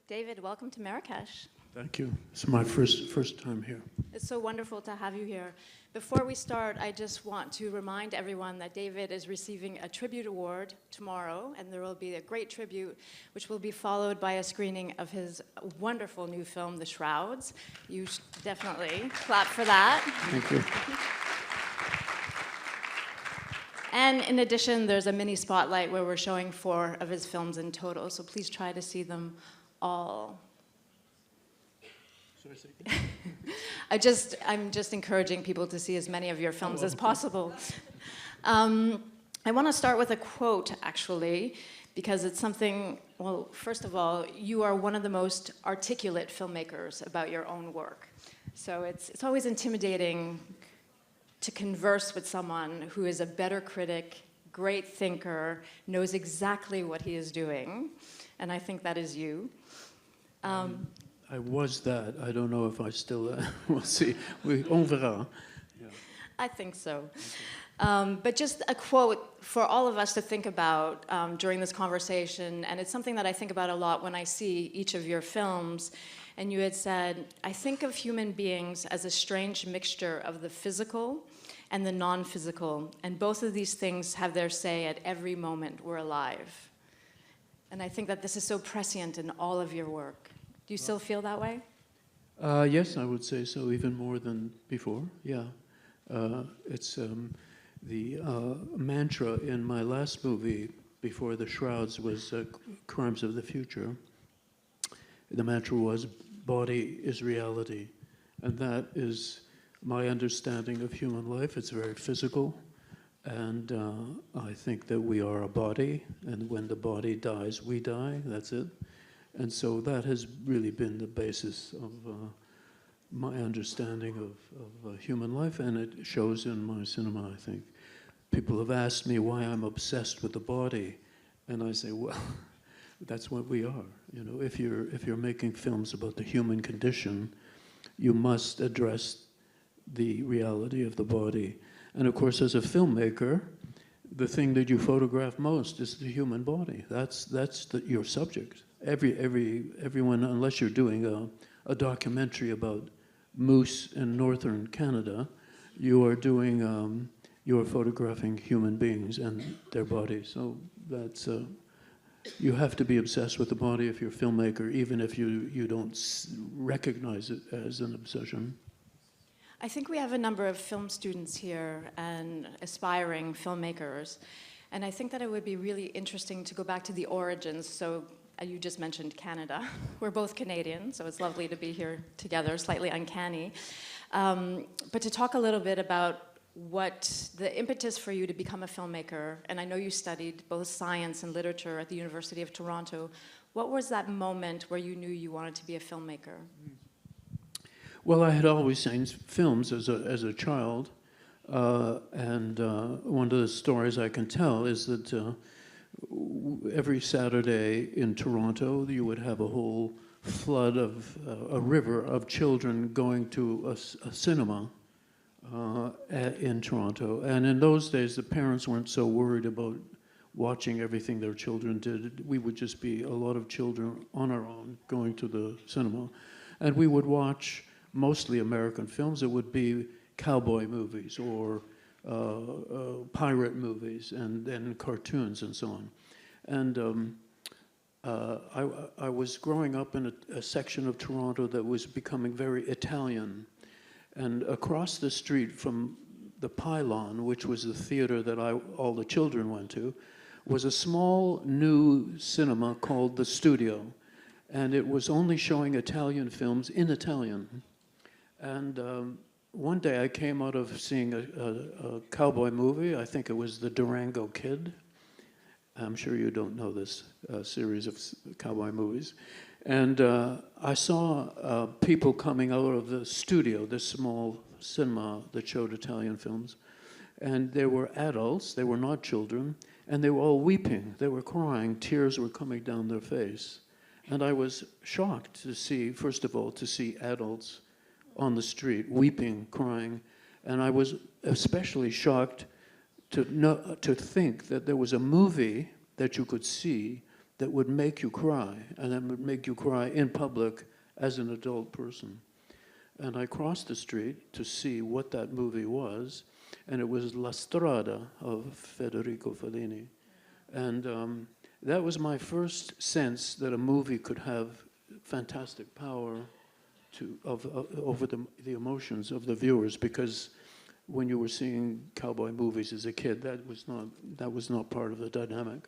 David, welcome to Marrakech. Thank you. It's my first time here. It's so wonderful to have you here. Before we start, I just want to remind everyone that David is receiving a tribute award tomorrow, and there will be a great tribute, which will be followed by a screening of his wonderful new film, The Shrouds. You should definitely clap for that. Thank you. And in addition, there's a mini spotlight where we're showing 4 of his films in total, so please try to see them all. I'm just encouraging people to see as many of your films as possible. I want to start with a quote, actually, because it's something, well, first of all, you are one of the most articulate filmmakers about your own work. So it's always intimidating to converse with someone who is a better critic, great thinker, knows exactly what he is doing, and I think that is you. I was that. I don't know if I still we'll see. On verra. Yeah. I think so. But just a quote for all of us to think about during this conversation, and it's something that I think about a lot when I see each of your films. And you had said, I think of human beings as a strange mixture of the physical and the non-physical, and both of these things have their say at every moment we're alive. And I think that this is so prescient in all of your work. Do you still feel that way? Yes, I would say so, even more than before, yeah. It's the mantra in my last movie, before The Shrouds, was Crimes of the Future. The mantra was, body is reality. And that is my understanding of human life. It's very physical. And I think that we are a body, and when the body dies, we die, that's it. And so that has really been the basis of my understanding of human life, and it shows in my cinema, I think. People have asked me why I'm obsessed with the body, and I say, well, that's what we are. You know, if you're making films about the human condition, you must address the reality of the body. And of course, as a filmmaker, the thing that you photograph most is the human body. That's your subject. Everyone, unless you're doing a documentary about moose in northern Canada, you are photographing human beings and their bodies. So that's you have to be obsessed with the body if you're a filmmaker, even if you don't recognize it as an obsession. I think we have a number of film students here and aspiring filmmakers, and I think that it would be really interesting to go back to the origins. So you just mentioned Canada. We're both Canadian, so it's lovely to be here together, slightly uncanny. But to talk a little bit about what the impetus for you to become a filmmaker, and I know you studied both science and literature at the University of Toronto. What was that moment where you knew you wanted to be a filmmaker? Well, I had always seen films as a child, and one of the stories I can tell is that every Saturday in Toronto, you would have a whole flood of a river of children going to a cinema in Toronto. And in those days, the parents weren't so worried about watching everything their children did. We would just be a lot of children on our own going to the cinema. And we would watch mostly American films. It would be cowboy movies or pirate movies and cartoons and so on. And I was growing up in a section of Toronto that was becoming very Italian. And across the street from the Pylon, which was the theater that all the children went to, was a small new cinema called The Studio. And it was only showing Italian films in Italian. And one day I came out of seeing a cowboy movie. I think it was The Durango Kid. I'm sure you don't know this series of cowboy movies. And I saw people coming out of the studio, this small cinema that showed Italian films. And they were adults, they were not children, and they were all weeping. They were crying, tears were coming down their face. And I was shocked to see, first of all, to see adults on the street, weeping, crying. And I was especially shocked to think that there was a movie that you could see that would make you cry, and that would make you cry in public as an adult person. And I crossed the street to see what that movie was, and it was La Strada of Federico Fellini. And that was my first sense that a movie could have fantastic power over the emotions of the viewers, because when you were seeing cowboy movies as a kid, that was not part of the dynamic.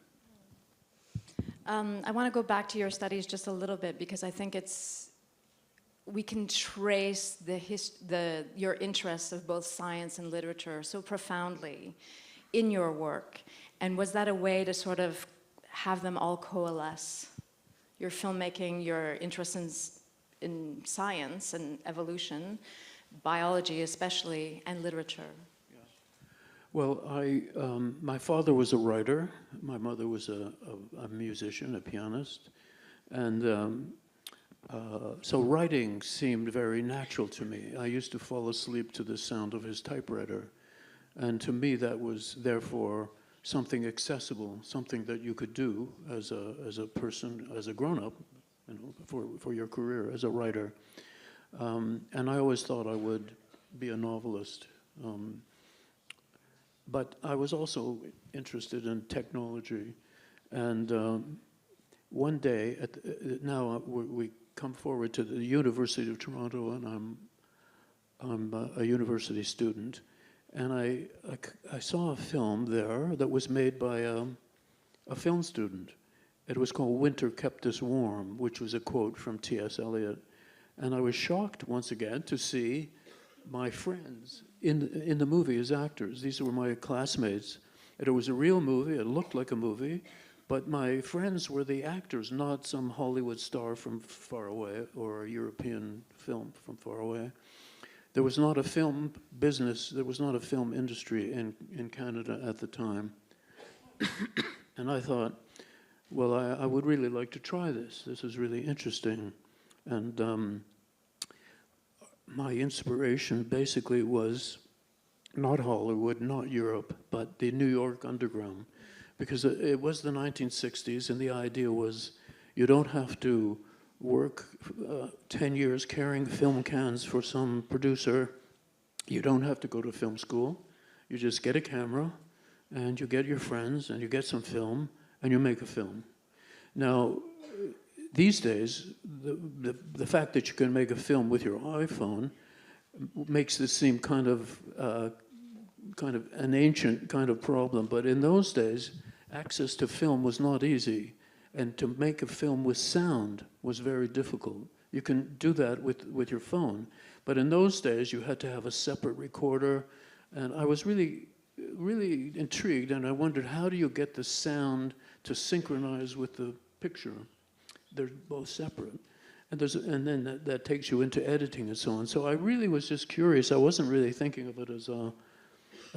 I want to go back to your studies just a little bit, because I think we can trace your interests of both science and literature so profoundly in your work. And was that a way to sort of have them all coalesce? Your filmmaking, your interest in science and evolution, biology especially, and literature. Well, my father was a writer. My mother was a musician, a pianist. And so writing seemed very natural to me. I used to fall asleep to the sound of his typewriter. And to me, that was therefore something accessible, something that you could do as a person, as a grown-up, for your career as a writer. And I always thought I would be a novelist. But I was also interested in technology. And one day, now we come forward to the University of Toronto, and I'm a university student. And I saw a film there that was made by a film student. It was called Winter Kept Us Warm, which was a quote from T.S. Eliot. And I was shocked once again to see my friends in the movie as actors. These were my classmates. And it was a real movie. It looked like a movie. But my friends were the actors, not some Hollywood star from far away or a European film from far away. There was not a film business, there was not a film industry in Canada at the time. And I thought, well, I would really like to try this. This is really interesting. And my inspiration basically was not Hollywood, not Europe, but the New York underground. Because it was the 1960s, and the idea was you don't have to work 10 years carrying film cans for some producer. You don't have to go to film school. You just get a camera, and you get your friends, and you get some film, and you make a film. Now, these days, the fact that you can make a film with your iPhone makes this seem kind of an ancient kind of problem. But in those days, access to film was not easy. And to make a film with sound was very difficult. You can do that with your phone. But in those days, you had to have a separate recorder. And I was really, really intrigued. And I wondered, how do you get the sound to synchronize with the picture? They're both separate. And then that takes you into editing and so on. So I really was just curious. I wasn't really thinking of it as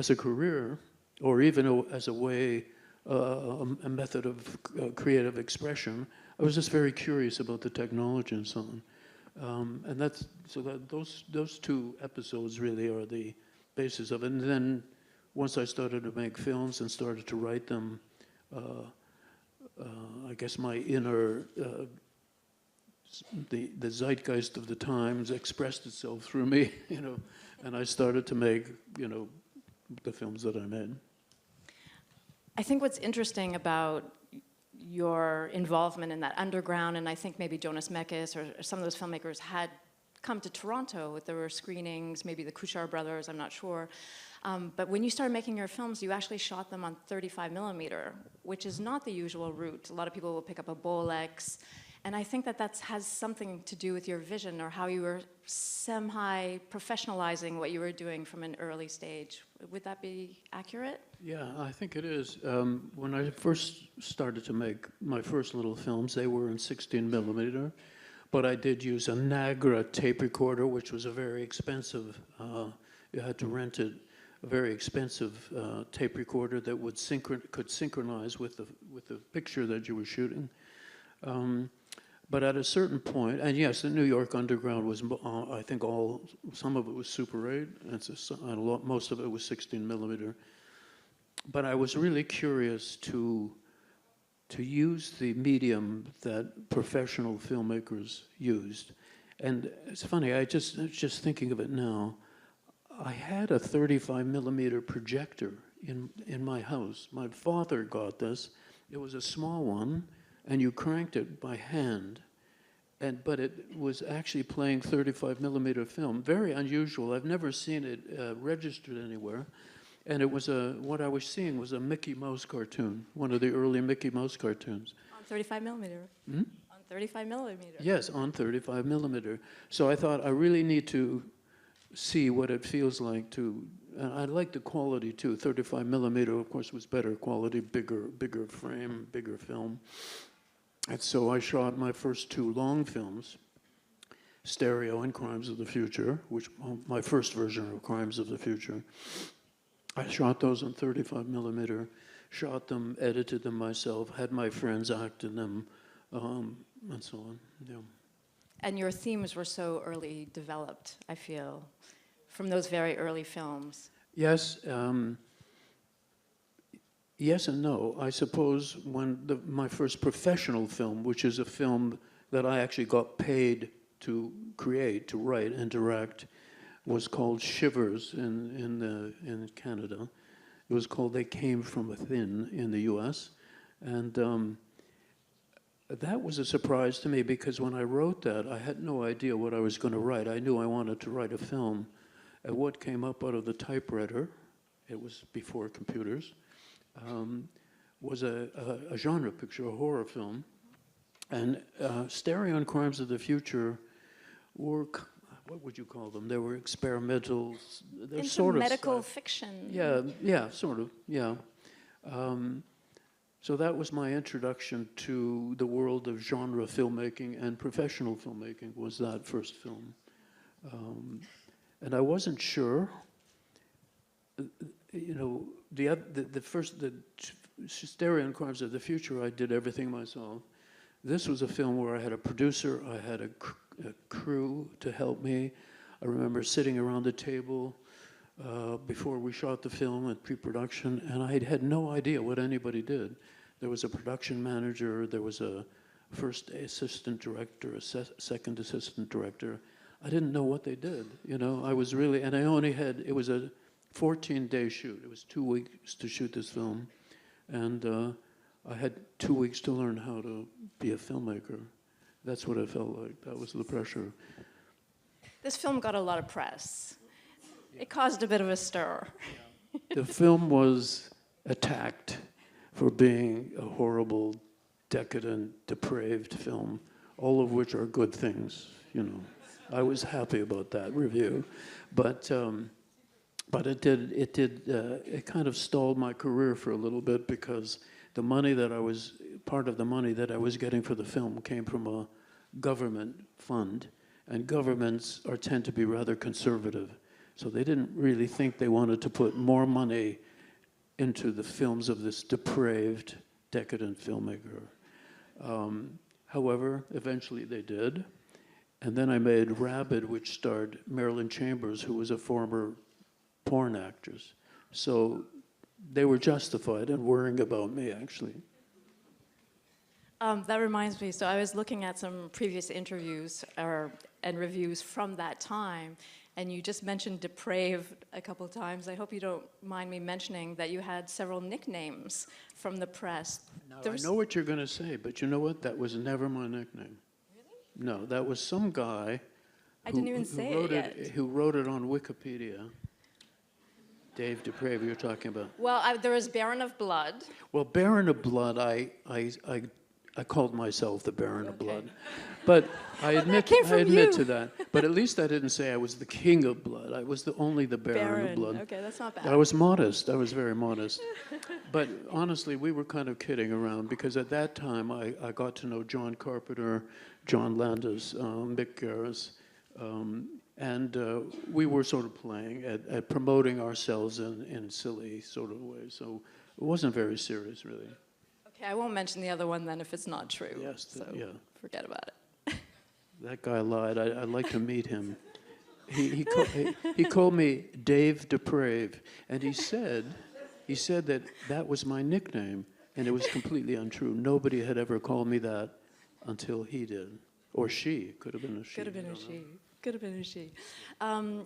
a career, or even as a way, a method of creative expression. I was just very curious about the technology and so on. And those two episodes really are the basis of it. And then once I started to make films and started to write them, I guess my inner, the zeitgeist of the times expressed itself through me, and I started to make, the films that I made. I think what's interesting about your involvement in that underground, and I think maybe Jonas Mekas or some of those filmmakers had come to Toronto. There were screenings, maybe the Kuchar brothers, I'm not sure. But when you started making your films, you actually shot them on 35 millimeter, which is not the usual route. A lot of people will pick up a Bolex. And I think that has something to do with your vision, or how you were semi-professionalizing what you were doing from an early stage. Would that be accurate? Yeah, I think it is. When I first started to make my first little films, they were in 16 millimeter, but I did use a Nagra tape recorder, which was a very expensive, you had to rent it, a very expensive tape recorder that could synchronize with the picture that you were shooting. But at a certain point, and yes, the New York Underground was, I think some of it was Super 8, and most of it was 16 millimeter. But I was really curious to to use the medium that professional filmmakers used. And it's funny, I just thinking of it now, I had a 35 millimeter projector in my house. My father got this. It was a small one, and you cranked it by hand. But it was actually playing 35 millimeter film. Very unusual. I've never seen it registered anywhere. And it was what I was seeing was a Mickey Mouse cartoon, one of the early Mickey Mouse cartoons. On 35 millimeter? Hmm? On 35 millimeter? Yes, on 35 millimeter. So I thought I really need to see what it feels like to, and I like the quality too. 35 millimeter, of course, was better quality, bigger frame, bigger film. And so I shot my first 2 long films, Stereo and Crimes of the Future, which my first version of Crimes of the Future. I shot those on 35 millimeter, shot them, edited them myself, had my friends act in them, and so on. Yeah. And your themes were so early developed, I feel, from those very early films. Yes. Yes and no. I suppose when my first professional film, which is a film that I actually got paid to create, to write and direct, was called Shivers in Canada. It was called They Came From Within in the U.S. And that was a surprise to me because when I wrote that, I had no idea what I was going to write. I knew I wanted to write a film. And what came up out of the typewriter, it was before computers, was a genre picture, a horror film. And Stereo and Crimes of the Future were, what would you call them? They were experimental. They're sort of medical fiction. Yeah, sort of, yeah. So that was my introduction to the world of genre filmmaking and professional filmmaking, was that first film. And I wasn't sure, you know, the Stereo and Crimes of the Future, I did everything myself. This was a film where I had a producer, I had a crew to help me. I remember sitting around the table before we shot the film at pre-production, and I had no idea what anybody did. There was a production manager, there was a first assistant director, a second assistant director. I didn't know what they did, you know. I was really, and I only had, it was a 14-day shoot. It was 2 weeks to shoot this film. And I had 2 weeks to learn how to be a filmmaker. That's what it felt like. That was the pressure. This film got a lot of press. It caused a bit of a stir. The film was attacked for being a horrible, decadent, depraved film, all of which are good things, you know. I was happy about that review. But it kind of stalled my career for a little bit because the money that part of the money that I was getting for the film came from a government fund, and governments tend to be rather conservative. So they didn't really think they wanted to put more money into the films of this depraved, decadent filmmaker. However, eventually they did. And then I made Rabid, which starred Marilyn Chambers, who was a former porn actress. So they were justified in worrying about me, actually. That reminds me, so I was looking at some previous interviews and reviews from that time, and you just mentioned depraved a couple of times. I hope you don't mind me mentioning that you had several nicknames from the press. Now, I know what you're going to say, but you know what? That was never my nickname. Really? No, that was some guy who wrote it on Wikipedia. Dave Depraved, you're talking about. Well, there was Baron of Blood. Well, Baron of Blood, I called myself the Baron of Blood. But I admit to that. But at least I didn't say I was the King of Blood. I was only the Baron of Blood. Okay, that's not bad. I was modest. I was very modest. But honestly, we were kind of kidding around because at that time I got to know John Carpenter, John Landis, Mick Garris, and we were sort of playing at promoting ourselves in silly sort of ways. So it wasn't very serious, really. Okay, I won't mention the other one then if it's not true. Yes, so yeah. Forget about it. That guy lied. I'd like to meet him. He called me Dave Depraved, and he said that was my nickname, And it was completely untrue. Nobody had ever called me that until he did. Or she. Could have been a she. Could have been a she. Could have been a she. I'm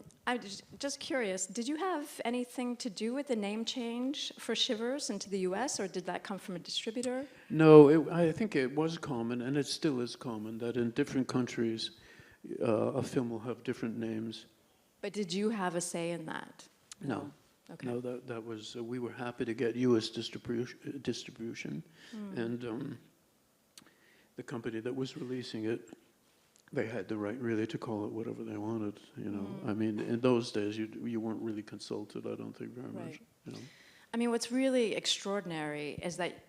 just curious, did you have anything to do with the name change for Shivers into the US, or did that come from a distributor? No, I think it was common, and it still is common, that in different countries, a film will have different names. But did you have a say in that? No. Okay. No, that was, we were happy to get US distribution. And the company that was releasing it, they had the right really to call it whatever they wanted, you know. I mean, in those days, you weren't really consulted, I don't think, very much. You know? I mean, what's really extraordinary is that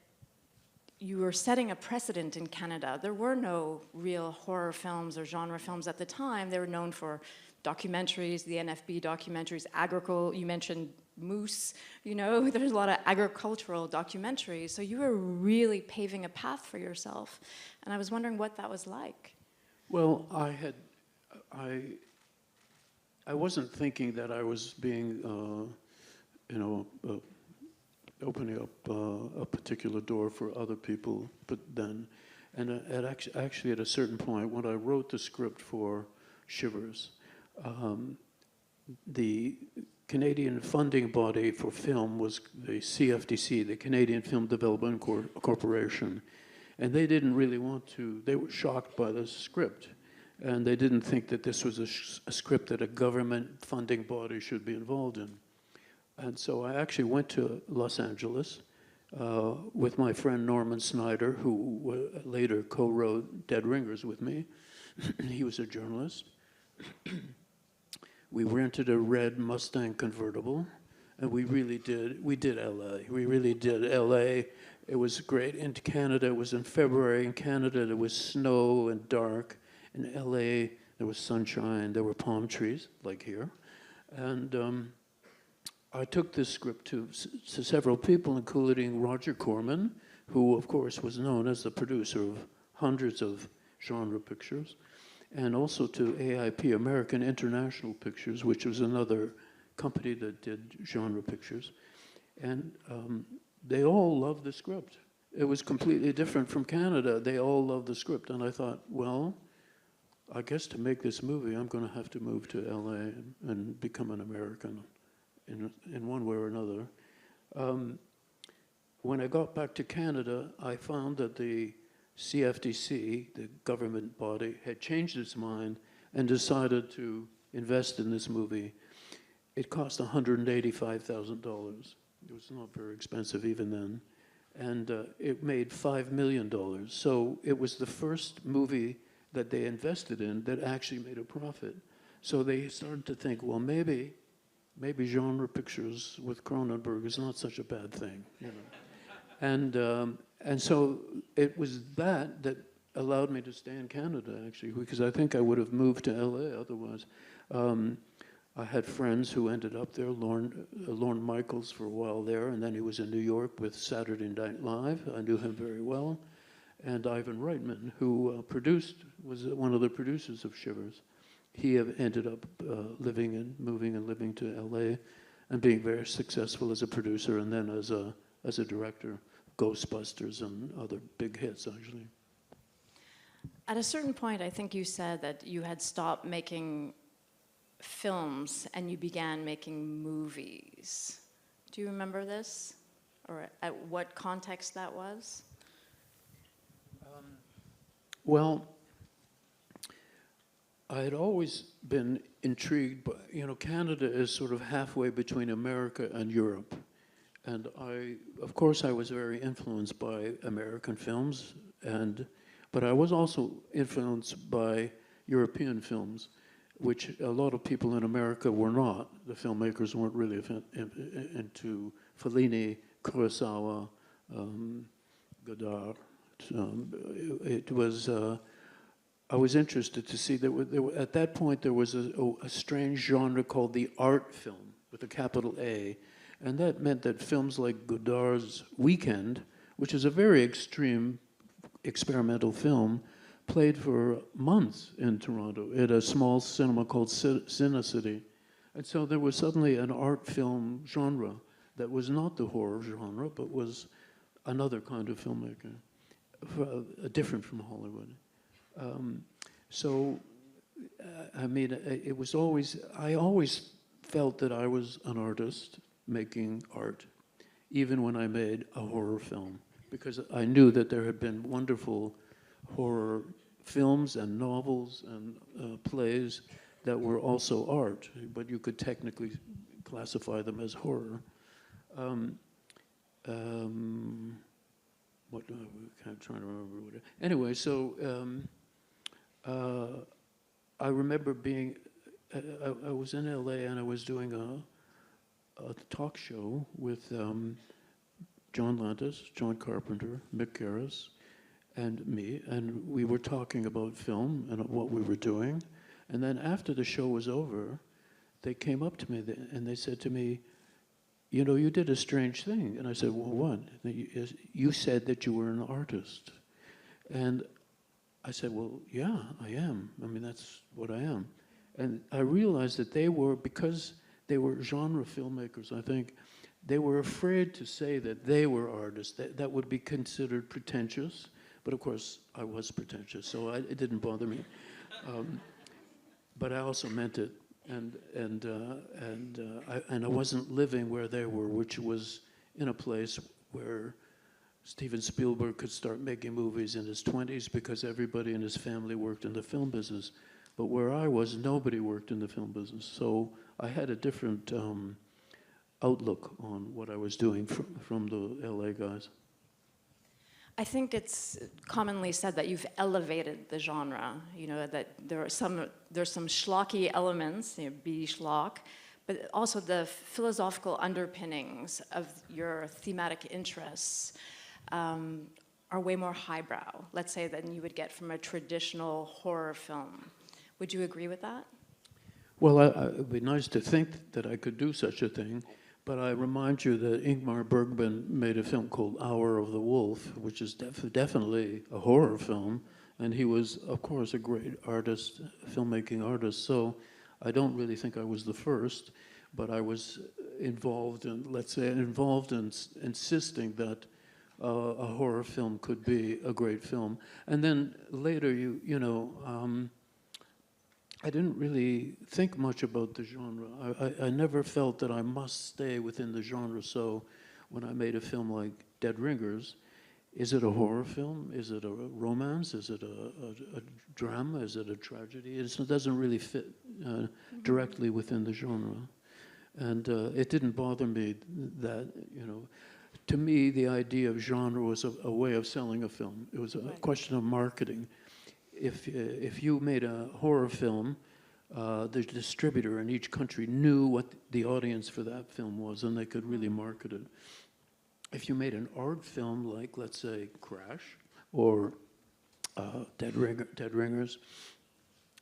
you were setting a precedent in Canada. There were no real horror films or genre films at the time. They were known for documentaries, the NFB documentaries, you mentioned Moose, you know, there's a lot of agricultural documentaries. So you were really paving a path for yourself. And I was wondering what that was like. Well, I wasn't thinking that I was being, you know, opening up a particular door for other people, but then, and actually at a certain point, when I wrote the script for Shivers, the Canadian funding body for film was the CFDC, the Canadian Film Development Corporation. And they didn't really want to, they were shocked by the script. And they didn't think that this was a script that a government funding body should be involved in. And so I actually went to Los Angeles with my friend Norman Snyder, who later co-wrote Dead Ringers with me. He was a journalist. We rented a red Mustang convertible, and we did LA. We really did LA. It was great. In Canada, it was in February. In Canada, there was snow and dark. In LA, there was sunshine. There were palm trees, like here. And I took this script to several people, including Roger Corman, who, of course, was known as the producer of hundreds of genre pictures, and also to AIP, American International Pictures, which was another company that did genre pictures. And they all loved the script. It was completely different from Canada. They all loved the script. And I thought, well, I guess to make this movie, I'm going to have to move to LA and become an American in one way or another. When I got back to Canada, I found that the CFDC, the government body, had changed its mind and decided to invest in this movie. It cost $185,000. It was not very expensive even then. And it made $5 million. So it was the first movie that they invested in that actually made a profit. So they started to think, well, maybe genre pictures with Cronenberg is not such a bad thing, you know. And so it was that allowed me to stay in Canada, actually, because I think I would have moved to LA otherwise. I had friends who ended up there, Lorne Michaels for a while there, and then he was in New York with Saturday Night Live. I knew him very well. And Ivan Reitman, who was one of the producers of Shivers. He ended up moving and living to LA and being very successful as a producer and then as a director, Ghostbusters and other big hits, actually. At a certain point, I think you said that you had stopped making films and you began making movies. Do you remember this? Or at what context that was? Well, I had always been intrigued by, you know, Canada is sort of halfway between America and Europe. And of course, I was very influenced by American films, but I was also influenced by European films, which a lot of people in America were not. The filmmakers weren't really into Fellini, Kurosawa, Godard. I was interested to see at that point there was a strange genre called the art film with a capital A, and that meant that films like Godard's Weekend, which is a very extreme experimental film, played for months in Toronto at a small cinema called Cinecity. And so there was suddenly an art film genre that was not the horror genre, but was another kind of filmmaker, different from Hollywood. So, I mean, it was always, I always felt that I was an artist making art, even when I made a horror film, because I knew that there had been wonderful horror films and novels and plays that were also art, but you could technically classify them as horror. What I'm trying to remember. Anyway, so I remember being. I was in LA and I was doing a talk show with John Landis, John Carpenter, Mick Garris, and me, and we were talking about film and what we were doing. And then after the show was over, they came up to me and they said to me, you know, you did a strange thing. And I said, well, what? You said that you were an artist. And I said, well, yeah, I am. I mean, that's what I am. And I realized that they were, because they were genre filmmakers, I think, they were afraid to say that they were artists. That would be considered pretentious. But of course, I was pretentious, so it didn't bother me. But I also meant it. And I wasn't living where they were, which was in a place where Steven Spielberg could start making movies in his 20s because everybody in his family worked in the film business. But where I was, nobody worked in the film business. So I had a different outlook on what I was doing from the LA guys. I think it's commonly said that you've elevated the genre, you know, that there's some schlocky elements, you know, B schlock, but also the philosophical underpinnings of your thematic interests are way more highbrow, let's say, than you would get from a traditional horror film. Would you agree with that? Well, it would be nice to think that I could do such a thing. But I remind you that Ingmar Bergman made a film called Hour of the Wolf, which is definitely a horror film, and he was, of course, a great artist, filmmaking artist. So I don't really think I was the first, but I was involved in, let's say, insisting that a horror film could be a great film. And then later, you know, I didn't really think much about the genre. I never felt that I must stay within the genre. So when I made a film like Dead Ringers, is it a horror film? Is it a romance? Is it a drama? Is it a tragedy? It doesn't really fit directly within the genre. And it didn't bother me that, you know, to me, the idea of genre was a way of selling a film. It was a question of marketing. If you made a horror film, the distributor in each country knew what the audience for that film was, and they could really market it. If you made an art film like, let's say, Crash or Dead Ringers,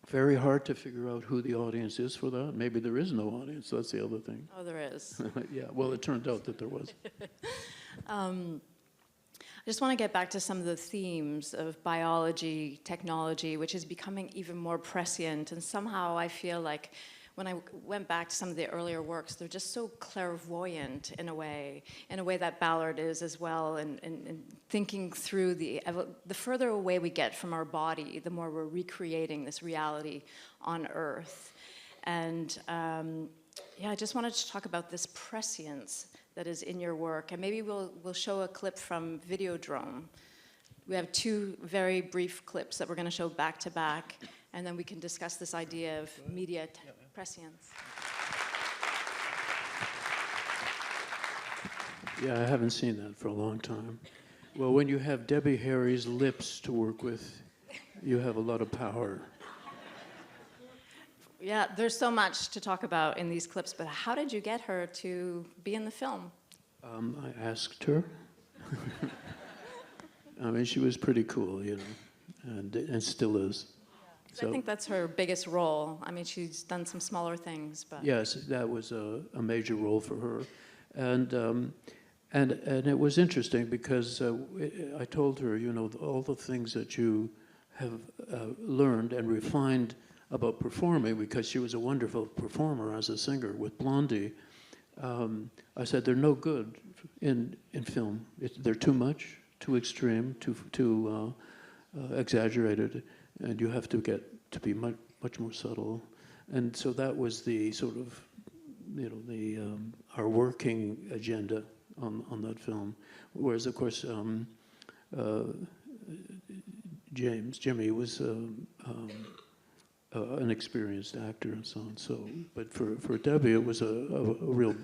very hard to figure out who the audience is for that. Maybe there is no audience. That's the other thing. Oh, there is. Yeah, well, it turned out that there was. I just want to get back to some of the themes of biology, technology, which is becoming even more prescient. And somehow I feel like when I went back to some of the earlier works, they're just so clairvoyant in a way that Ballard is as well, and thinking through the further away we get from our body, the more we're recreating this reality on Earth. And yeah, I just wanted to talk about this prescience that is in your work, and maybe we'll show a clip from Videodrome. We have two very brief clips that we're going to show back to back, and then we can discuss this idea of media prescience. Yeah, I haven't seen that for a long time. Well, when you have Debbie Harry's lips to work with, you have a lot of power. Yeah, there's so much to talk about in these clips, but how did you get her to be in the film? I asked her. I mean, she was pretty cool, you know, and still is. So I think that's her biggest role. I mean, she's done some smaller things, but... Yes, that was a major role for her. And it was interesting because I told her, you know, all the things that you have learned and refined about performing, because she was a wonderful performer as a singer with Blondie. I said, they're no good in film. They're too much, too extreme, too exaggerated, and you have to get to be much more subtle. And so that was the sort of, our working agenda on that film. Whereas, of course, Jimmy was an experienced actor and so on. So, but for Debbie, it was a real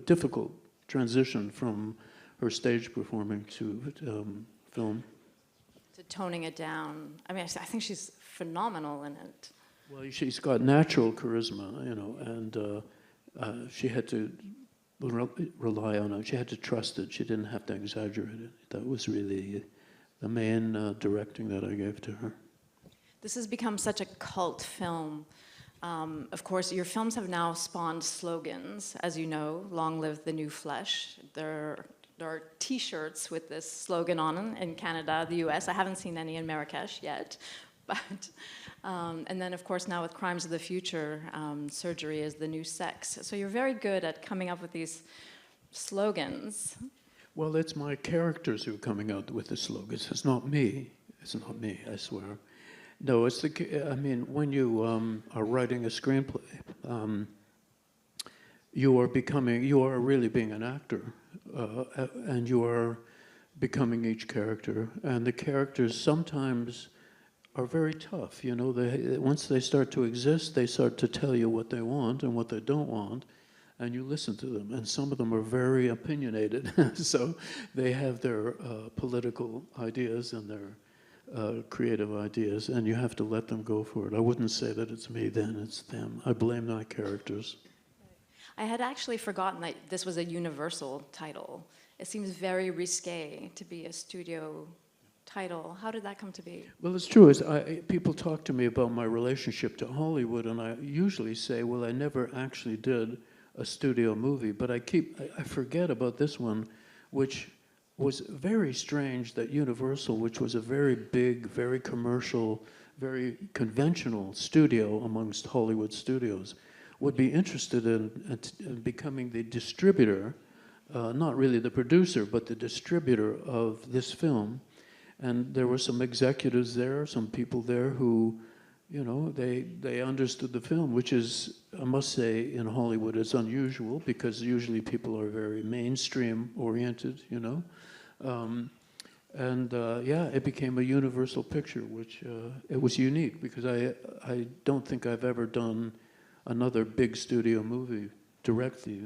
difficult transition from her stage performing to film. To toning it down. I mean, I think she's phenomenal in it. Well, she's got natural charisma, and she had to rely on it. She had to trust it. She didn't have to exaggerate it. That was really the main directing that I gave to her. This has become such a cult film. Of course, your films have now spawned slogans, as you know, long live the new flesh. There are T-shirts with this slogan on them in Canada, the US. I haven't seen any in Marrakech yet. But, and then, of course, now with Crimes of the Future, surgery is the new sex. So you're very good at coming up with these slogans. Well, it's my characters who are coming out with the slogans. It's not me. It's not me, I swear. No, it's when you are writing a screenplay, you are really being an actor, and you are becoming each character. And the characters sometimes are very tough. Once they start to exist, they start to tell you what they want and what they don't want, and you listen to them. And some of them are very opinionated, so they have their political ideas and their creative ideas, and you have to let them go for it. I wouldn't say that it's me then, it's them. I blame my characters. I had actually forgotten that this was a universal title. It seems very risque to be a studio title. How did that come to be? Well, it's true. People talk to me about my relationship to Hollywood, and I usually say, well, I never actually did a studio movie, but I forget about this one, which was very strange that Universal, which was a very big, very commercial, very conventional studio amongst Hollywood studios, would be interested in becoming the distributor, not really the producer, but the distributor of this film. And there were some executives there, some people there who, they understood the film, which is, I must say, in Hollywood, it's unusual because usually people are very mainstream oriented, it became a universal picture, which it was unique because I don't think I've ever done another big studio movie directly.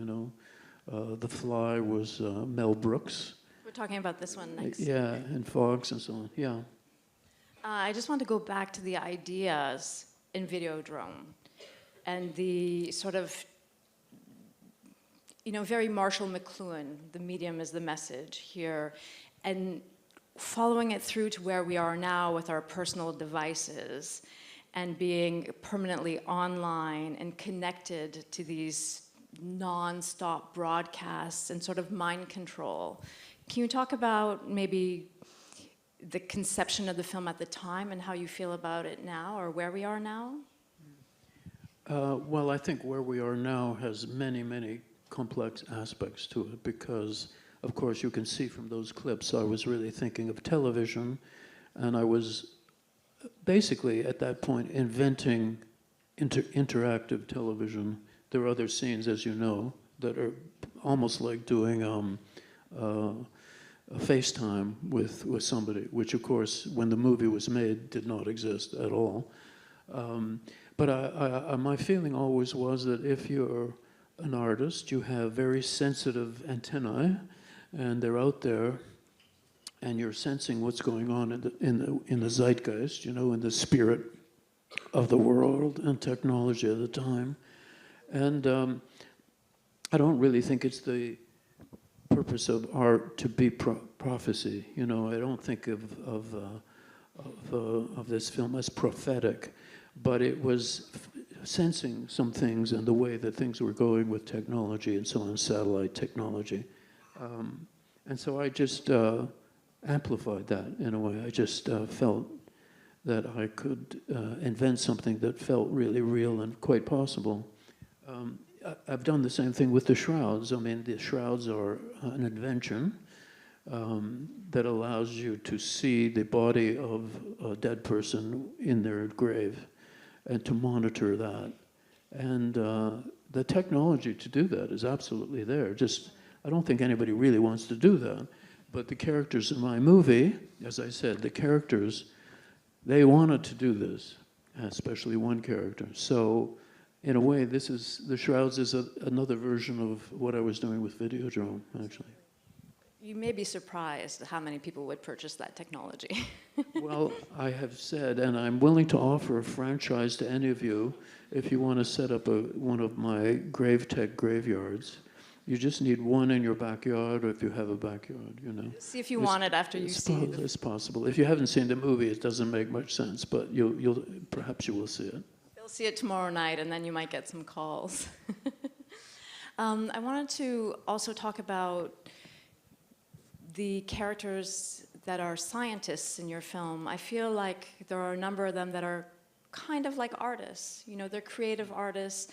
The Fly was Mel Brooks. We're talking about this one next. Yeah, and Fox and so on. Yeah. I just want to go back to the ideas in Videodrome and the sort of, very Marshall McLuhan, the medium is the message here, and following it through to where we are now with our personal devices and being permanently online and connected to these non-stop broadcasts and sort of mind control. Can you talk about maybe the conception of the film at the time and how you feel about it now, or where we are now? Well, I think where we are now has many, many complex aspects to it because, of course, you can see from those clips, I was really thinking of television, and I was basically at that point inventing interactive television. There are other scenes, as you know, that are almost like doing a FaceTime with somebody, which of course, when the movie was made, did not exist at all. But my feeling always was that if you're an artist, you have very sensitive antennae, and they're out there, and you're sensing what's going on in the zeitgeist, in the spirit of the world and technology at the time. And I don't really think it's the purpose of art to be prophecy. I don't think of this film as prophetic, but it was sensing some things and the way that things were going with technology and so on, satellite technology. And so I just amplified that in a way. I just felt that I could invent something that felt really real and quite possible. I've done the same thing with the shrouds. I mean, the shrouds are an invention that allows you to see the body of a dead person in their grave and to monitor that. And the technology to do that is absolutely there. Just, I don't think anybody really wants to do that. But the characters in my movie, as I said, the characters, they wanted to do this, especially one character. So, in a way, this is, the shrouds is another version of what I was doing with Videodrome, actually. You may be surprised at how many people would purchase that technology. Well, I have said, and I'm willing to offer a franchise to any of you, if you want to set up one of my grave tech graveyards. You just need one in your backyard, or if you have a backyard, you know. See if you want it after you see it. It's possible. If you haven't seen the movie, it doesn't make much sense, but perhaps you will see it. You'll see it tomorrow night, and then you might get some calls. I wanted to also talk about the characters that are scientists in your film. I feel like there are a number of them that are kind of like artists. You know, they're creative artists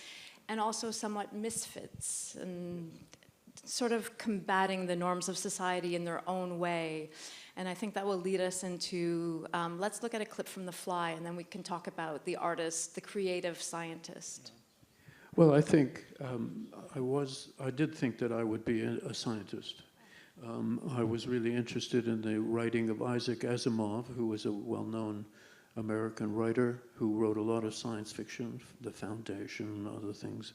and also somewhat misfits and sort of combating the norms of society in their own way. And I think that will lead us into, let's look at a clip from The Fly, and then we can talk about the artist, the creative scientist. Well, I think I did think that I would be a scientist. I was really interested in the writing of Isaac Asimov, who was a well-known American writer who wrote a lot of science fiction, The Foundation and other things,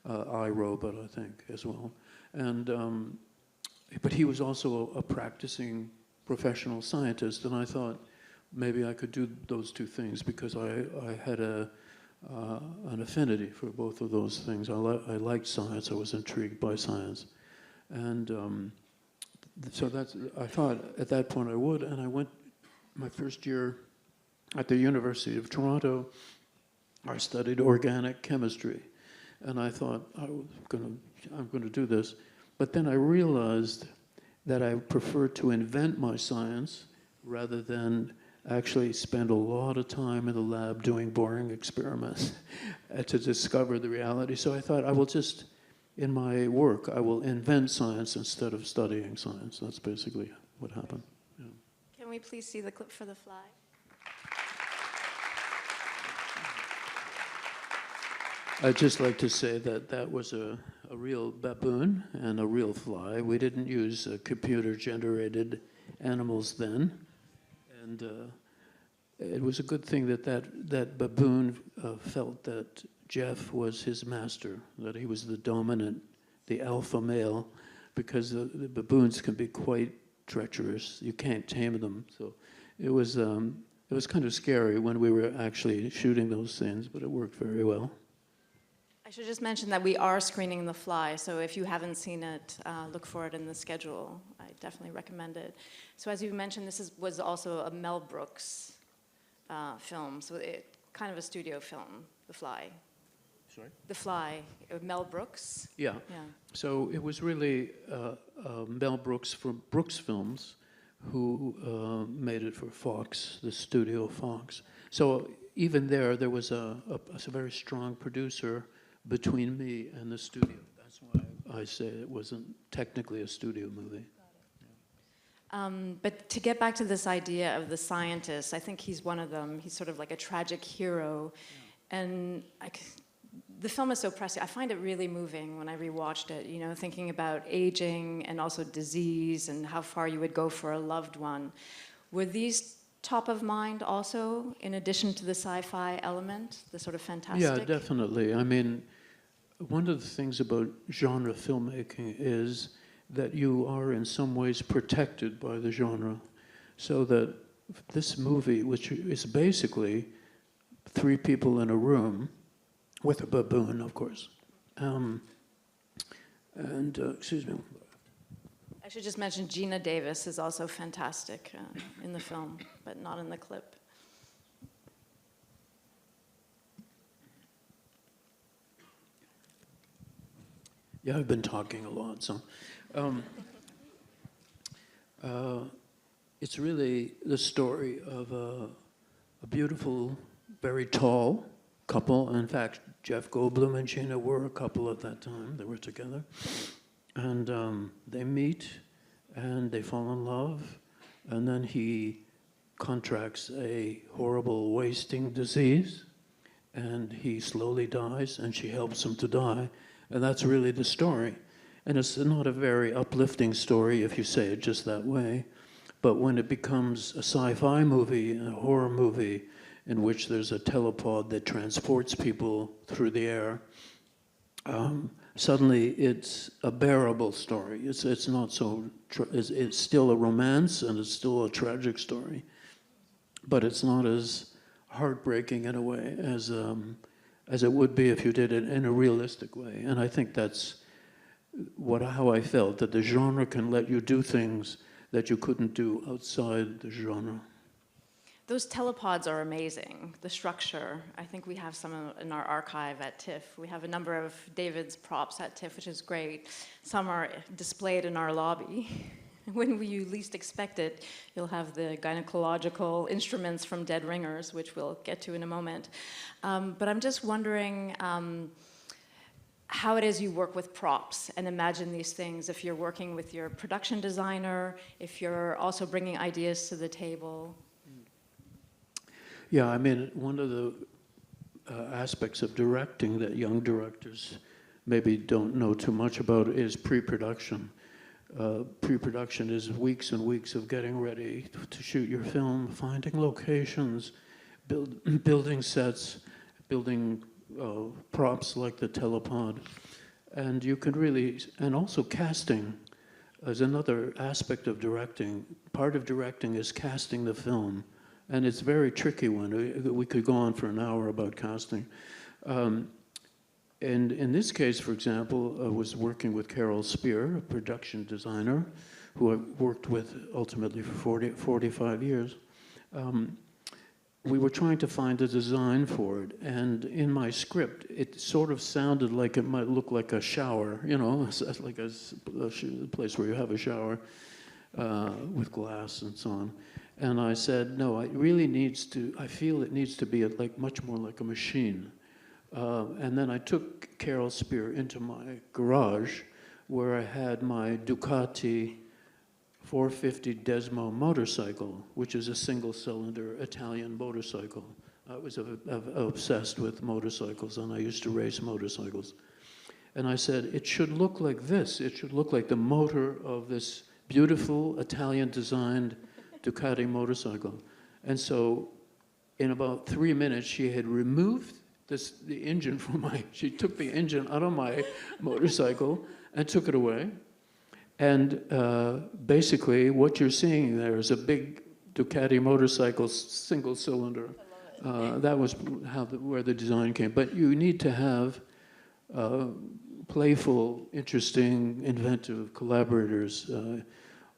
I, Robot, I think, as well. And but he was also a practicing professional scientist, and I thought maybe I could do those two things because I had an affinity for both of those things. I liked science. I was intrigued by science, and so I thought at that point I would, and I went my first year at the University of Toronto. I studied organic chemistry, and I thought I'm going to do this. But then I realized that I prefer to invent my science rather than actually spend a lot of time in the lab doing boring experiments to discover the reality. So I thought I will just, in my work, I will invent science instead of studying science. That's basically what happened. Yeah. Can we please see the clip for The Fly? I'd just like to say that that was a real baboon and a real fly. We didn't use computer-generated animals then. And it was a good thing that baboon felt that Jeff was his master, that he was the dominant, the alpha male, because the baboons can be quite treacherous. You can't tame them. So it was kind of scary when we were actually shooting those scenes, but it worked very well. I should just mention that we are screening The Fly, so if you haven't seen it, look for it in the schedule. I definitely recommend it. So as you mentioned, this was also a Mel Brooks film, so kind of a studio film, The Fly. Sorry? The Fly, Mel Brooks. Yeah. So it was really Mel Brooks for Brooks Films who made it for Fox, the studio Fox. So even there was a very strong producer between me and the studio. That's why I say it wasn't technically a studio movie. But to get back to this idea of the scientist, I think he's one of them. He's sort of like a tragic hero. Yeah. And the film is so pressing. I find it really moving when I rewatched it, you know, thinking about aging and also disease and how far you would go for a loved one. Were these top of mind also, in addition to the sci-fi element, the sort of fantastic? Yeah, definitely. I mean, one of the things about genre filmmaking is that you are in some ways protected by the genre. So that this movie, which is basically 3 people in a room, with a baboon, of course. Excuse me. I should just mention Gina Davis is also fantastic in the film, but not in the clip. Yeah, I've been talking a lot, so. It's really the story of a beautiful, very tall couple, in fact, Jeff Goldblum and Gina were a couple at that time. They were together. And they meet, and they fall in love, and then he contracts a horrible wasting disease, and he slowly dies, and she helps him to die. And that's really the story. And it's not a very uplifting story if you say it just that way. But when it becomes a sci-fi movie, a horror movie, in which there's a telepod that transports people through the air, suddenly it's a bearable story. It's not so, it's still a romance and it's still a tragic story, but it's not as heartbreaking in a way as it would be if you did it in a realistic way. And I think that's how I felt, that the genre can let you do things that you couldn't do outside the genre. Those telepods are amazing. The structure, I think we have some in our archive at TIFF. We have a number of David's props at TIFF, which is great. Some are displayed in our lobby. When you least expect it, you'll have the gynecological instruments from Dead Ringers, which we'll get to in a moment. But I'm just wondering how it is you work with props and imagine these things, if you're working with your production designer, if you're also bringing ideas to the table. Yeah, I mean, one of the aspects of directing that young directors maybe don't know too much about is pre-production. Pre-production is weeks and weeks of getting ready to shoot your film, finding locations, building sets, building props like the telepod. And you can really, and also casting is another aspect of directing. Part of directing is casting the film. And it's a very tricky one. We could go on for an hour about casting. And in this case, for example, I was working with Carol Spear, a production designer, who I've worked with ultimately for 45 years. We were trying to find a design for it. And in my script, it sort of sounded like it might look like a shower, you know, like a place where you have a shower with glass and so on. And I said, no, it really needs to, I feel it needs to be like much more like a machine. And then I took Carol Spear into my garage where I had my Ducati 450 Desmo motorcycle, which is a single-cylinder Italian motorcycle. I was obsessed with motorcycles, and I used to race motorcycles. And I said, it should look like this. It should look like the motor of this beautiful Italian-designed Ducati motorcycle. And so in about 3 minutes, she had removed the engine from she took the engine out of my motorcycle and took it away. And basically what you're seeing there is a big Ducati motorcycle, single cylinder. That was where the design came. But you need to have playful, interesting, inventive collaborators.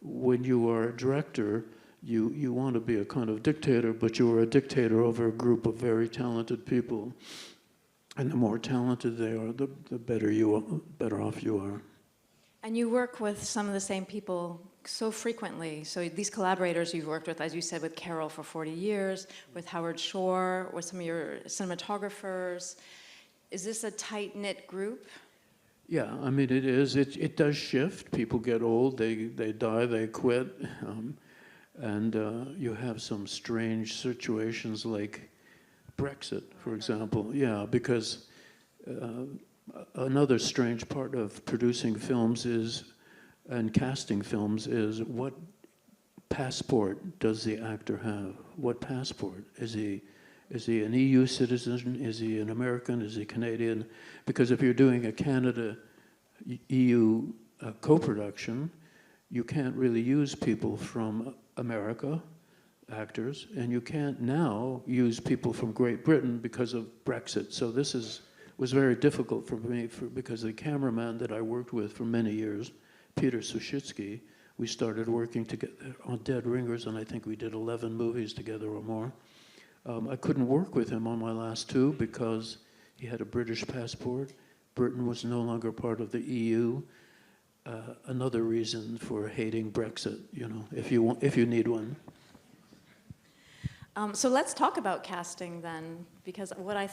When you are a director, you want to be a kind of dictator, but you are a dictator over a group of very talented people. And the more talented they are, the better off you are. And you work with some of the same people so frequently. So these collaborators you've worked with, as you said, with Carol for 40 years, with Howard Shore, with some of your cinematographers. Is this a tight-knit group? Yeah, I mean, it is. It does shift. People get old, they die, they quit. And you have some strange situations like Brexit, for example. Yeah, because another strange part of producing films and casting films is what passport does the actor have? What passport? Is he an EU citizen? Is he an American? Is he Canadian? Because if you're doing a Canada-EU co-production, you can't really use people from America, actors, and you can't now use people from Great Britain because of Brexit. So this was very difficult for me because the cameraman that I worked with for many years, Peter Sushitsky, we started working together on Dead Ringers, and I think we did 11 movies together or more. I couldn't work with him on my last two because he had a British passport. Britain was no longer part of the EU. Another reason for hating Brexit, you know, if you need one. So let's talk about casting then, because what I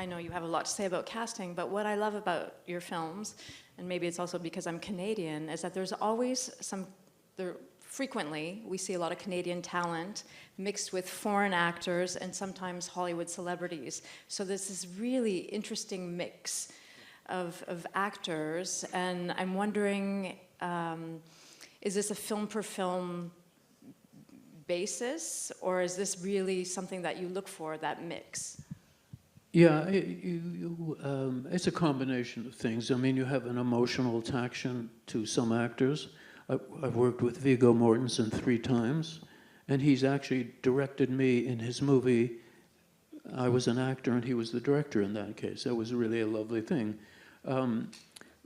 know you have a lot to say about casting, but what I love about your films, and maybe it's also because I'm Canadian, is that there's always frequently we see a lot of Canadian talent mixed with foreign actors and sometimes Hollywood celebrities. So there's this really interesting mix of actors, and I'm wondering, is this a film per film basis, or is this really something that you look for, that mix? Yeah, it's a combination of things. I mean, you have an emotional attachment to some actors. I've worked with Viggo Mortensen 3 times, and he's actually directed me in his movie. I was an actor, and he was the director in that case. That was really a lovely thing.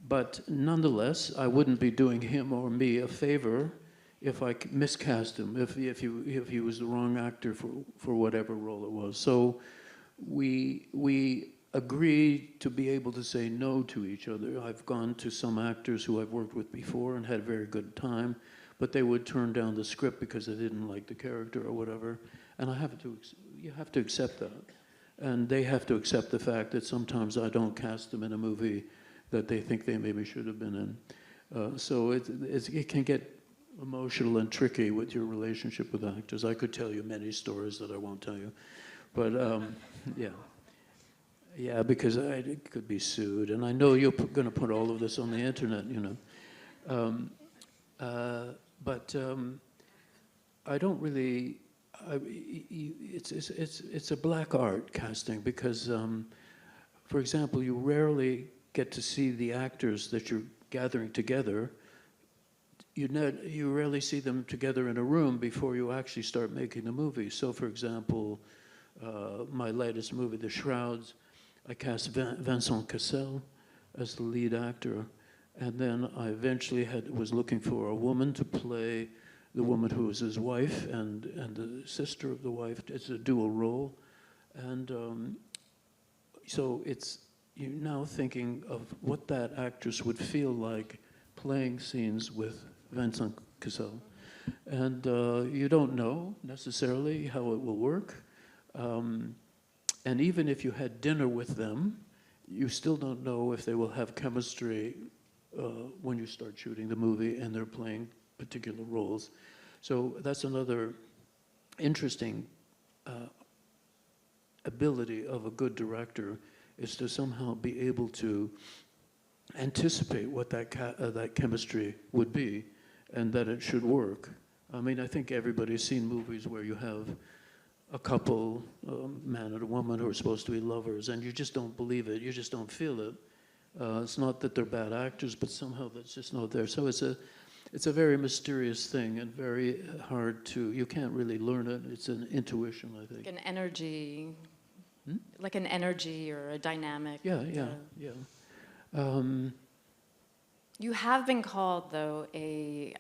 But nonetheless, I wouldn't be doing him or me a favor if I miscast him, if he was the wrong actor for whatever role it was. So we agreed to be able to say no to each other. I've gone to some actors who I've worked with before and had a very good time, but they would turn down the script because they didn't like the character or whatever. And you have to accept that. And they have to accept the fact that sometimes I don't cast them in a movie that they think they maybe should have been in. So it can get emotional and tricky with your relationship with actors. I could tell you many stories that I won't tell you, but yeah, because I could be sued, and I know you're going to put all of this on the internet, you know. But I don't really. It's a black art, casting, because, for example, you rarely get to see the actors that you're gathering together. You rarely see them together in a room before you actually start making the movie. So, for example, my latest movie, The Shrouds, I cast Vincent Cassel as the lead actor, and then I eventually was looking for a woman to play the woman who was his wife and the sister of the wife. It's a dual role, and so you're now thinking of what that actress would feel like playing scenes with Vincent Cassel. And you don't know necessarily how it will work. And even if you had dinner with them, you still don't know if they will have chemistry when you start shooting the movie and they're playing particular roles. So that's another interesting ability of a good director, is to somehow be able to anticipate what that chemistry would be, and that it should work. I mean, I think everybody's seen movies where you have a couple, man and a woman, who are supposed to be lovers, and you just don't believe it, you just don't feel it. It's not that they're bad actors, but somehow that's just not there. So it's a very mysterious thing and very hard you can't really learn it. It's an intuition, I think. Like an energy, like an energy or a dynamic. Yeah. You have been called, though, a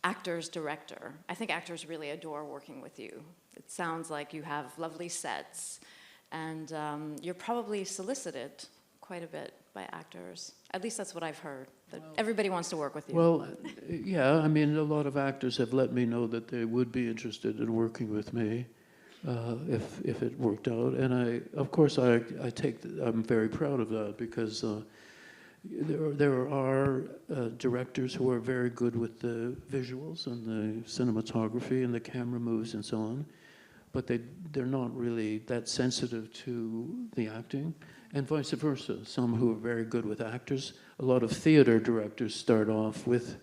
actor's director. I think actors really adore working with you. It sounds like you have lovely sets, and you're probably solicited quite a bit by actors. At least that's what I've heard, that everybody wants to work with you. Well, yeah, I mean, a lot of actors have let me know that they would be interested in working with me if it worked out. And of course, I'm very proud of that, because there are directors who are very good with the visuals and the cinematography and the camera moves and so on, but they're not really that sensitive to the acting, and vice versa. Some who are very good with actors. A lot of theater directors start off with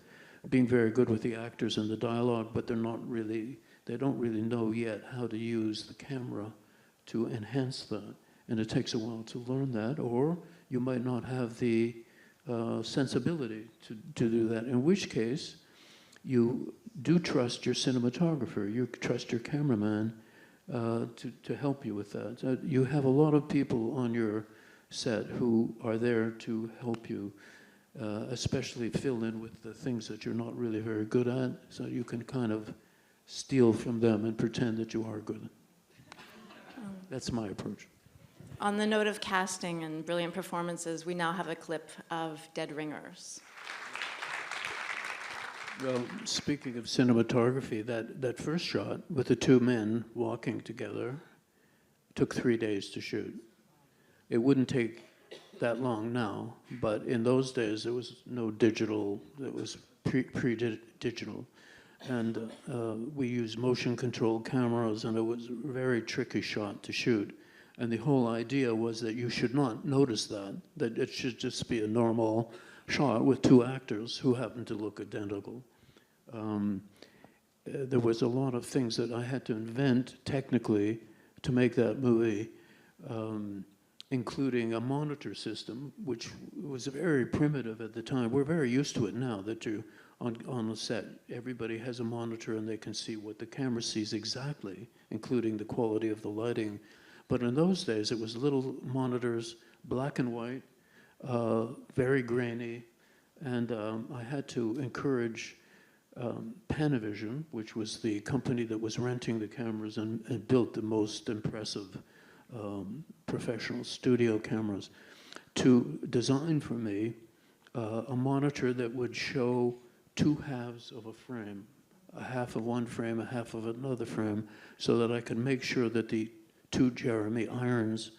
being very good with the actors and the dialogue, but they don't really know yet how to use the camera to enhance that, and it takes a while to learn that, or you might not have the sensibility to do that, in which case you do trust your cinematographer, you trust your cameraman to help you with that. So you have a lot of people on your set who are there to help you, especially fill in with the things that you're not really very good at, so you can kind of steal from them and pretend that you are good. That's my approach. On the note of casting and brilliant performances, we now have a clip of Dead Ringers. Well, speaking of cinematography, that first shot with the two men walking together took 3 days to shoot. It wouldn't take that long now, but in those days there was no digital, it was pre-digital. And we used motion control cameras, and it was a very tricky shot to shoot. And the whole idea was that you should not notice that it should just be a normal shot with two actors who happen to look identical. There was a lot of things that I had to invent technically to make that movie, including a monitor system, which was very primitive at the time. We're very used to it now, that you, on a set, everybody has a monitor and they can see what the camera sees exactly, including the quality of the lighting. But in those days, it was little monitors, black and white, very grainy, and I had to encourage Panavision, which was the company that was renting the cameras and built the most impressive professional studio cameras, to design for me a monitor that would show two halves of a frame, a half of one frame, a half of another frame, so that I could make sure that the two Jeremy Irons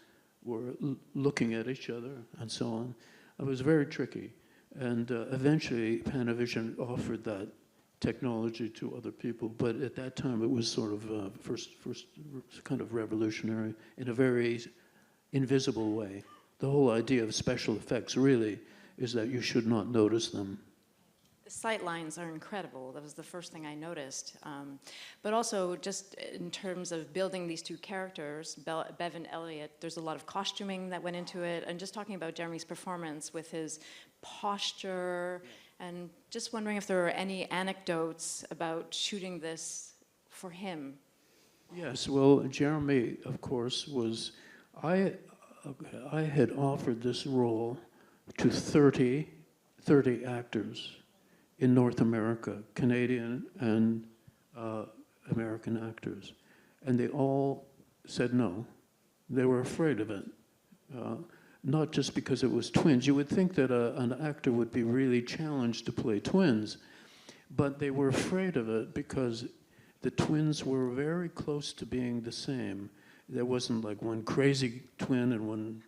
were looking at each other and so on. It was very tricky. And eventually Panavision offered that technology to other people, but at that time it was sort of first kind of revolutionary in a very invisible way. The whole idea of special effects really is that you should not notice them. The sight lines are incredible. That was the first thing I noticed. But also, just in terms of building these two characters, Bev and Elliot, there's a lot of costuming that went into it. And just talking about Jeremy's performance with his posture, and just wondering if there are any anecdotes about shooting this for him. Yes, well, Jeremy, of course, was... I had offered this role to 30 actors in North America, Canadian and American actors. And they all said no. They were afraid of it. Not just because it was twins. You would think that an actor would be really challenged to play twins, but they were afraid of it because the twins were very close to being the same. There wasn't like one crazy twin and one,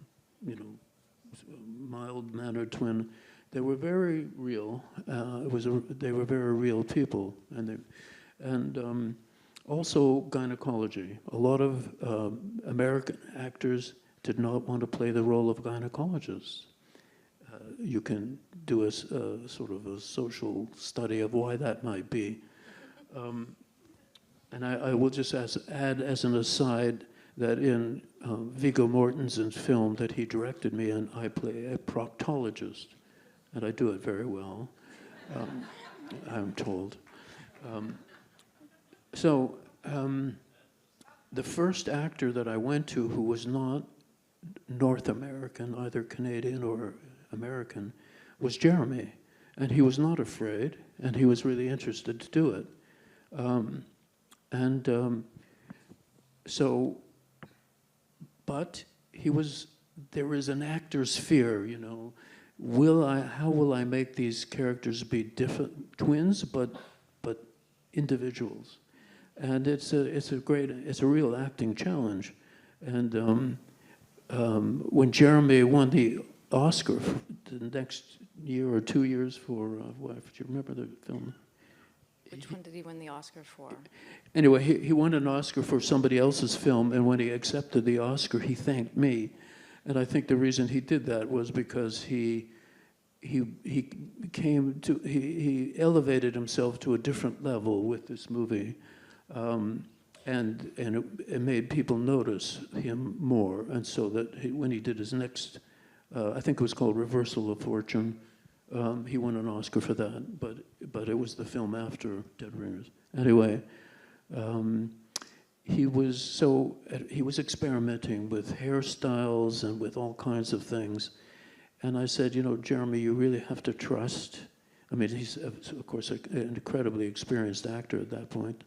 mild-mannered twin. They were very real. They were very real people, and also gynecology. A lot of American actors did not want to play the role of gynecologists. You can do a sort of a social study of why that might be. And I will just add as an aside that in Viggo Mortensen's film that he directed me in, I play a proctologist. And I do it very well, I'm told. The first actor that I went to who was not North American, either Canadian or American, was Jeremy. And he was not afraid, and he was really interested to do it. But there is an actor's fear, how will I make these characters be different twins, but individuals? And it's a real acting challenge. And when Jeremy won the Oscar for the next year or 2 years for what? Do you remember the film? Which one did he win the Oscar for? Anyway, he won an Oscar for somebody else's film, and when he accepted the Oscar, he thanked me. And I think the reason he did that was because he elevated himself to a different level with this movie, and it made people notice him more. And so that when he did his next, I think it was called Reversal of Fortune, he won an Oscar for that. But it was the film after Dead Ringers. Anyway. He was experimenting with hairstyles and with all kinds of things. And I said, Jeremy, you really have to trust. I mean, he's, of course, an incredibly experienced actor at that point.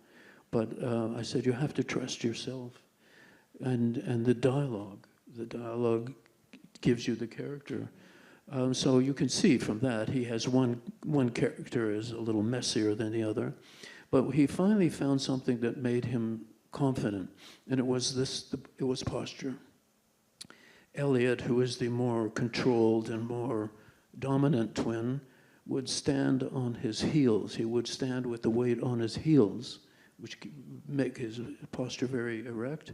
But I said, you have to trust yourself. And the dialogue gives you the character. So you can see from that he has one character is a little messier than the other, but he finally found something that made him confident, and it was posture. Elliot, who is the more controlled and more dominant twin, would stand on his heels. He would stand with the weight on his heels, which make his posture very erect.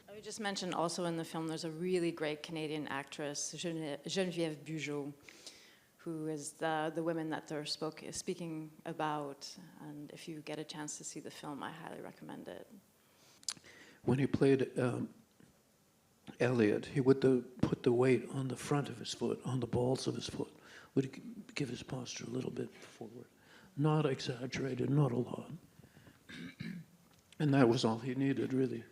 I would just mention also in the film there's a really great Canadian actress, Geneviève Bujold, who is the women that they're speaking about. And if you get a chance to see the film, I highly recommend it. When he played Elliot, he would put the weight on the front of his foot, on the balls of his foot, would give his posture a little bit forward. Not exaggerated, not a lot. And that was all he needed, really.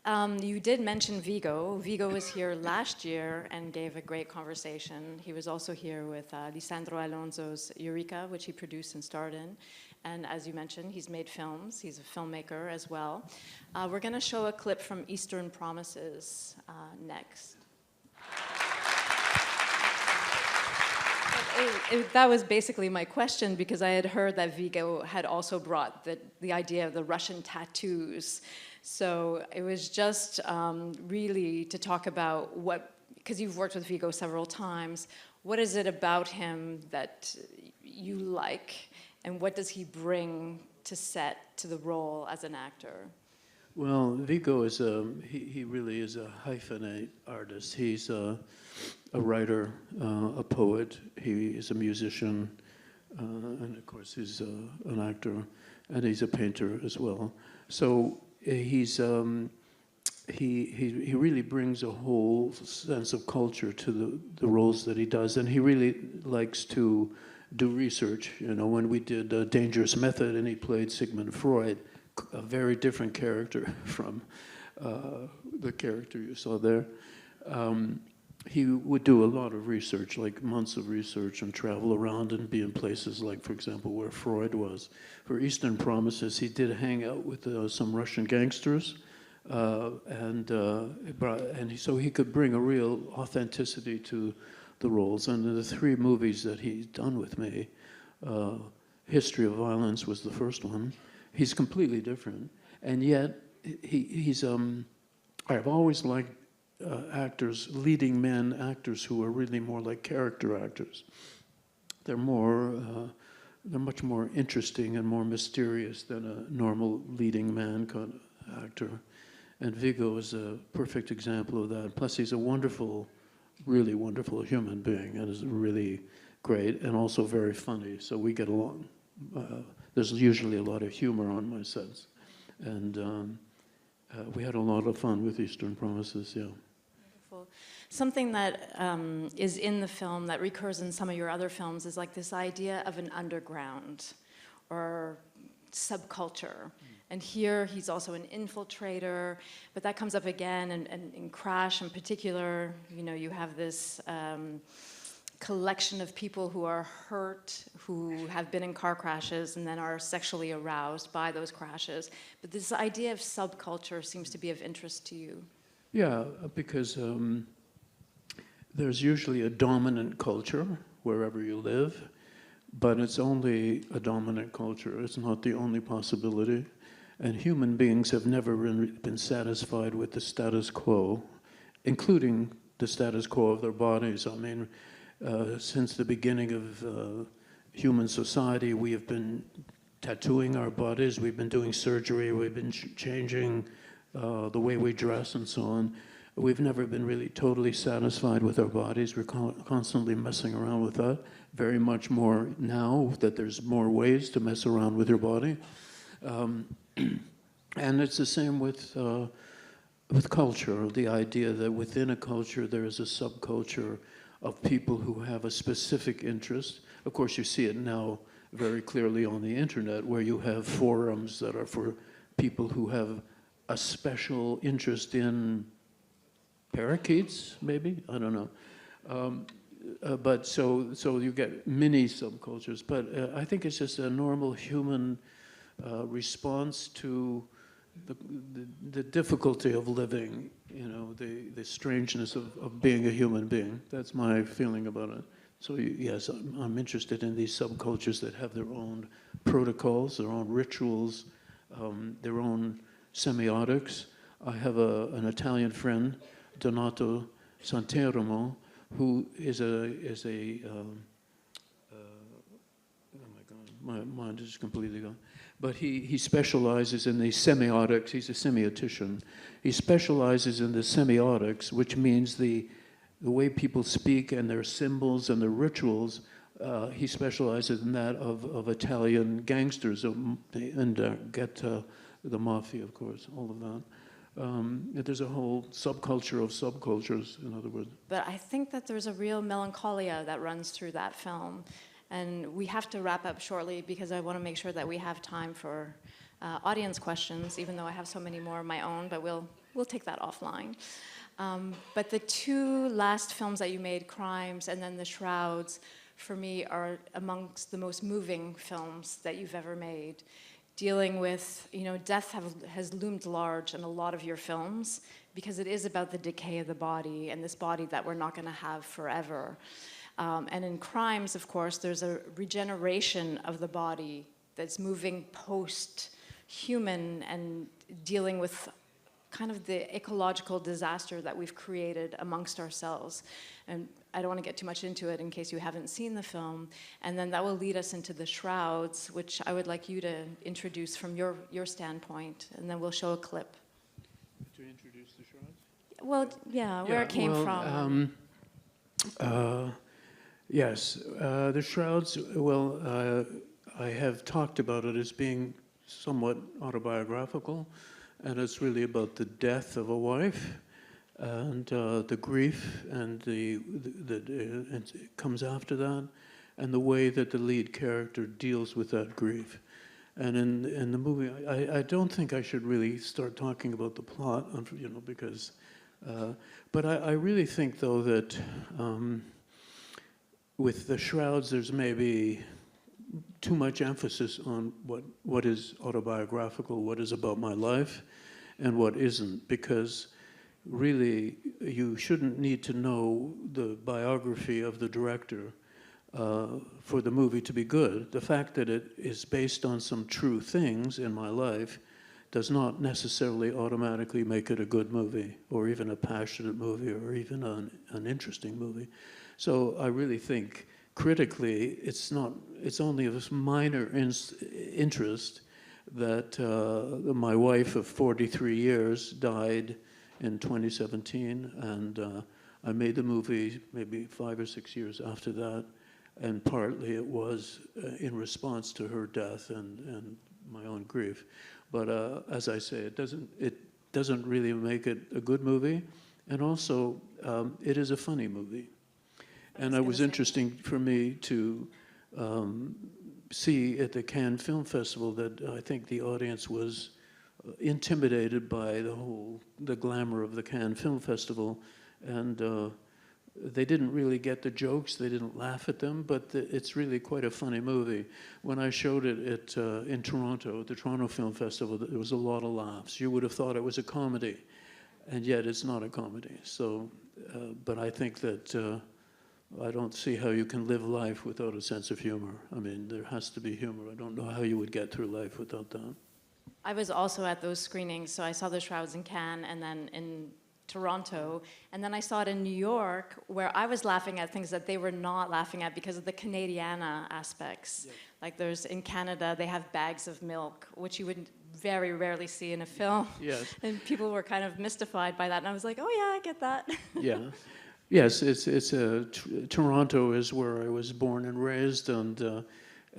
You did mention Vigo. Vigo was here last year and gave a great conversation. He was also here with Lisandro Alonso's Eureka, which he produced and starred in. And as you mentioned, he's made films. He's a filmmaker as well. We're going to show a clip from Eastern Promises next. That was basically my question, because I had heard that Vigo had also brought the idea of the Russian tattoos. So it was just really to talk about because you've worked with Vigo several times, what is it about him that you like, and what does he bring to set, to the role as an actor? Well, Vigo is he really is a hyphenate artist. He's a writer, a poet. He is a musician, and of course he's an actor, and he's a painter as well. So he really brings a whole sense of culture to the roles that he does, and he really likes to do research. You know, when we did Dangerous Method, and he played Sigmund Freud, a very different character from the character you saw there. He would do a lot of research, like months of research, and travel around and be in places like, for example, where Freud was. For Eastern Promises, he did hang out with some Russian gangsters, so he could bring a real authenticity to the roles. And in the 3 movies that he's done with me, History of Violence was the first one. He's completely different, and yet he's. I've always liked actors, leading men actors who are really more like character actors. They're much more interesting and more mysterious than a normal leading man kind of actor. And Vigo is a perfect example of that. Plus, he's a wonderful, really wonderful human being, and is really great, and also very funny. So we get along. There's usually a lot of humor on my sets, and we had a lot of fun with Eastern Promises. Yeah. Wonderful. Something that is in the film that recurs in some of your other films is like this idea of an underground or subculture. And here he's also an infiltrator, but that comes up again, and in Crash in particular, you know, you have this collection of people who are hurt, who have been in car crashes and then are sexually aroused by those crashes. But this idea of subculture seems to be of interest to you. Yeah, because there's usually a dominant culture wherever you live, but it's only a dominant culture. It's not the only possibility. And human beings have never been satisfied with the status quo, including the status quo of their bodies. I mean, since the beginning of human society, we have been tattooing our bodies, we've been doing surgery, we've been changing the way we dress and so on. We've never been really totally satisfied with our bodies. We're constantly messing around with that. Very much more now that there's more ways to mess around with your body. And it's the same with culture, the idea that within a culture there is a subculture of people who have a specific interest. Of course, you see it now very clearly on the internet, where you have forums that are for people who have a special interest in parakeets, maybe? I don't know. But so you get many subcultures. But I think it's just a normal human response to the difficulty of living, you know, the strangeness of being a human being. That's my feeling about it. So yes, I'm interested in these subcultures that have their own protocols, their own rituals, their own semiotics. I have an Italian friend, Donato Santeramo, who is a oh my God, my mind is completely gone. But he specializes in the semiotics. He's a semiotician. He specializes in the semiotics, which means the way people speak and their symbols and their rituals. He specializes in that of Italian gangsters and the mafia, of course, all of that. There's a whole subculture of subcultures, in other words. But I think that there's a real melancholia that runs through that film. And we have to wrap up shortly because I want to make sure that we have time for audience questions, even though I have so many more of my own, but we'll take that offline. But the two last films that you made, Crimes and then The Shrouds, for me are amongst the most moving films that you've ever made. Dealing with, death has loomed large in a lot of your films because it is about the decay of the body and this body that we're not going to have forever. And in Crimes, of course, there's a regeneration of the body that's moving post-human and dealing with kind of the ecological disaster that we've created amongst ourselves. And I don't want to get too much into it in case you haven't seen the film. And then that will lead us into The Shrouds, which I would like you to introduce from your standpoint, and then we'll show a clip. To introduce The Shrouds? Well, yeah, where it came from. Yes, The Shrouds, well, I have talked about it as being somewhat autobiographical, and it's really about the death of a wife and the grief and and it comes after that, and the way that the lead character deals with that grief. And in the movie, I don't think I should really start talking about the plot, because, but I really think though that with The Shrouds, there's maybe too much emphasis on what is autobiographical, what is about my life, and what isn't, because really you shouldn't need to know the biography of the director for the movie to be good. The fact that it is based on some true things in my life does not necessarily automatically make it a good movie, or even a passionate movie, or even an interesting movie. So I really think critically, it's only of this minor interest that my wife of 43 years died in 2017, and I made the movie maybe 5 or 6 years after that, and partly it was in response to her death and my own grief. But as I say, it doesn't really make it a good movie, and also it is a funny movie. And it was interesting for me to see at the Cannes Film Festival that I think the audience was intimidated by the glamour of the Cannes Film Festival, and they didn't really get the jokes, they didn't laugh at them, but it's really quite a funny movie. When I showed it in Toronto, at the Toronto Film Festival, there was a lot of laughs. You would have thought it was a comedy, and yet it's not a comedy. So, but I think that I don't see how you can live life without a sense of humor. I mean, there has to be humor. I don't know how you would get through life without that. I was also at those screenings, so I saw The Shrouds in Cannes and then in Toronto, and then I saw it in New York, where I was laughing at things that they were not laughing at because of the Canadiana aspects. Yeah. Like in Canada, they have bags of milk, which you would very rarely see in a film. Yes. And people were kind of mystified by that, and I was like, oh yeah, I get that. Yeah. Yes, Toronto is where I was born and raised, and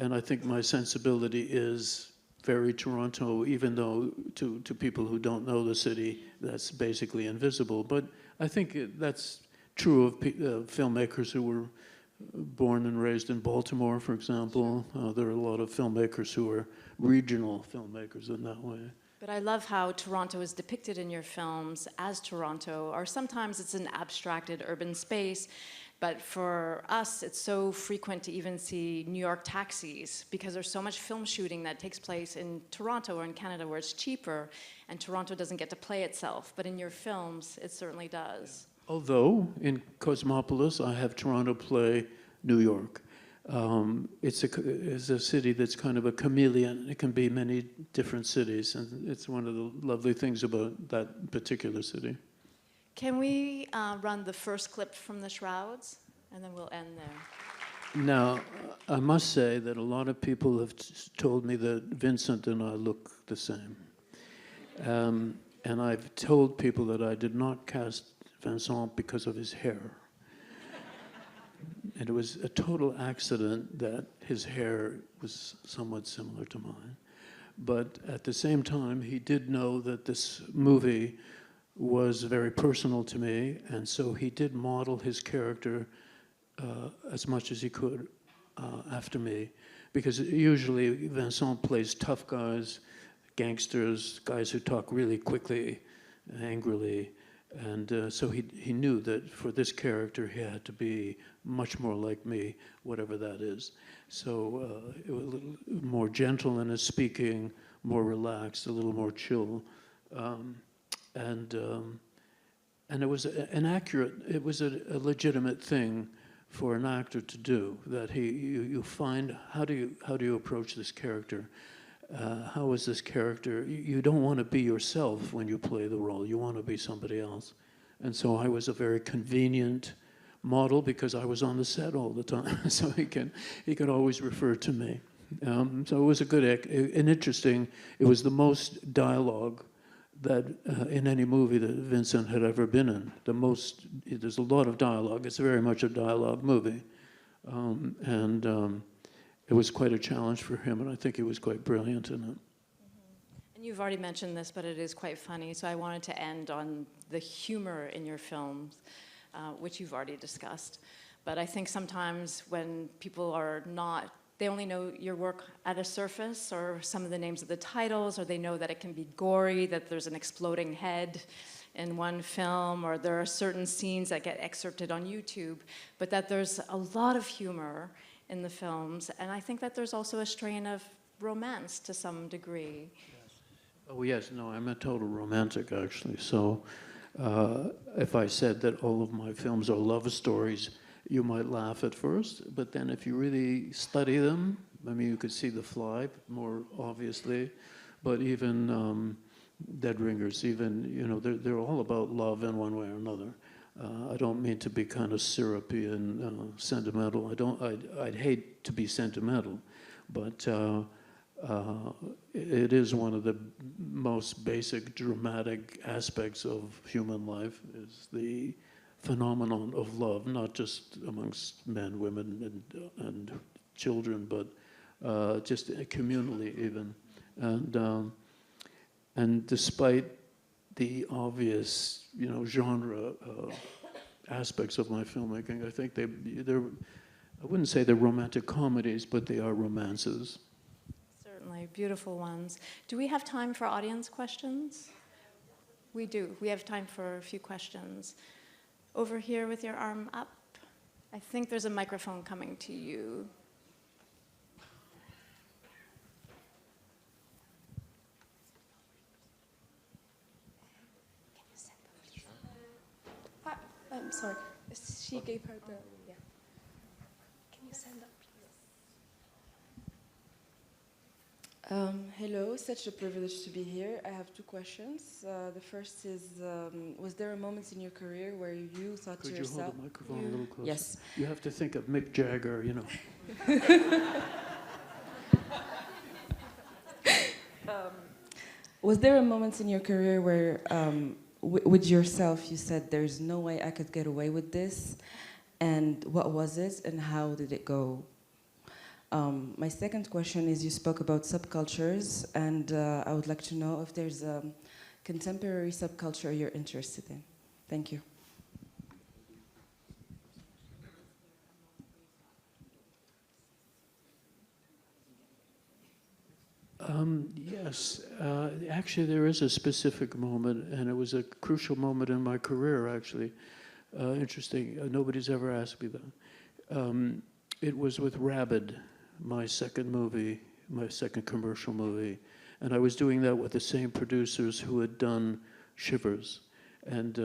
I think my sensibility is very Toronto, even though to people who don't know the city, that's basically invisible. But I think that's true of filmmakers who were born and raised in Baltimore, for example. There are a lot of filmmakers who are regional filmmakers in that way. But I love how Toronto is depicted in your films as Toronto, or sometimes it's an abstracted urban space, but for us, it's so frequent to even see New York taxis because there's so much film shooting that takes place in Toronto or in Canada where it's cheaper, and Toronto doesn't get to play itself, but in your films, it certainly does. Although, in Cosmopolis, I have Toronto play New York. It's a city that's kind of a chameleon. It can be many different cities, and it's one of the lovely things about that particular city. Can we run the first clip from the Shrouds, and then we'll end there? Now, I must say that a lot of people have told me that Vincent and I look the same. And I've told people that I did not cast Vincent because of his hair. And it was a total accident that his hair was somewhat similar to mine. But at the same time, he did know that this movie was very personal to me, and so he did model his character as much as he could after me. Because usually Vincent plays tough guys, gangsters, guys who talk really quickly, angrily. And so he knew that for this character, he had to be much more like me, whatever that is. So it was a little more gentle in his speaking, more relaxed, a little more chill. And it was it was a legitimate thing for an actor to do, that you find, how do you approach this character? How is this character? You don't want to be yourself when you play the role. You want to be somebody else. And so I was a very convenient model because I was on the set all the time. So he could always refer to me. So it was a good and interesting. It was the most dialogue that in any movie that Vincent had ever been in. There's a lot of dialogue. It's very much a dialogue movie. It was quite a challenge for him, and I think he was quite brilliant in it. Mm-hmm. And you've already mentioned this, but it is quite funny, so I wanted to end on the humor in your films, which you've already discussed. But I think sometimes when people are not, they only know your work at a surface, or some of the names of the titles, or they know that it can be gory, that there's an exploding head in one film, or there are certain scenes that get excerpted on YouTube, but that there's a lot of humor in the films, and I think that there's also a strain of romance to some degree. Yes. Oh yes, no, I'm a total romantic actually. So if I said that all of my films are love stories, you might laugh at first, but then if you really study them, I mean, you could see The Fly more obviously, but even Dead Ringers, even, they're all about love in one way or another. I don't mean to be kind of syrupy and sentimental. I'd hate to be sentimental, but it is one of the most basic dramatic aspects of human life, is the phenomenon of love, not just amongst men, women, and children, but just communally even. And despite the obvious, genre aspects of my filmmaking, I think they're, I wouldn't say they're romantic comedies, but they are romances. Certainly, beautiful ones. Do we have time for audience questions? We do. We have time for a few questions. Over here with your arm up. I think there's a microphone coming to you. I'm sorry. She gave her the, yeah. Can you stand up, please? Hello, such a privilege to be here. I have two questions. The first is, was there a moment in your career where you thought to yourself... Could you hold the microphone a little closer? Yes. You have to think of Mick Jagger, Was there a moment in your career where, with yourself, you said, there's no way I could get away with this? And what was it, and how did it go? My second question is, you spoke about subcultures, and I would like to know if there's a contemporary subculture you're interested in. Thank you. Yes, actually there is a specific moment, and it was a crucial moment in my career, actually. Interesting, nobody's ever asked me that. It was with Rabid, my second movie, my second commercial movie, and I was doing that with the same producers who had done Shivers. And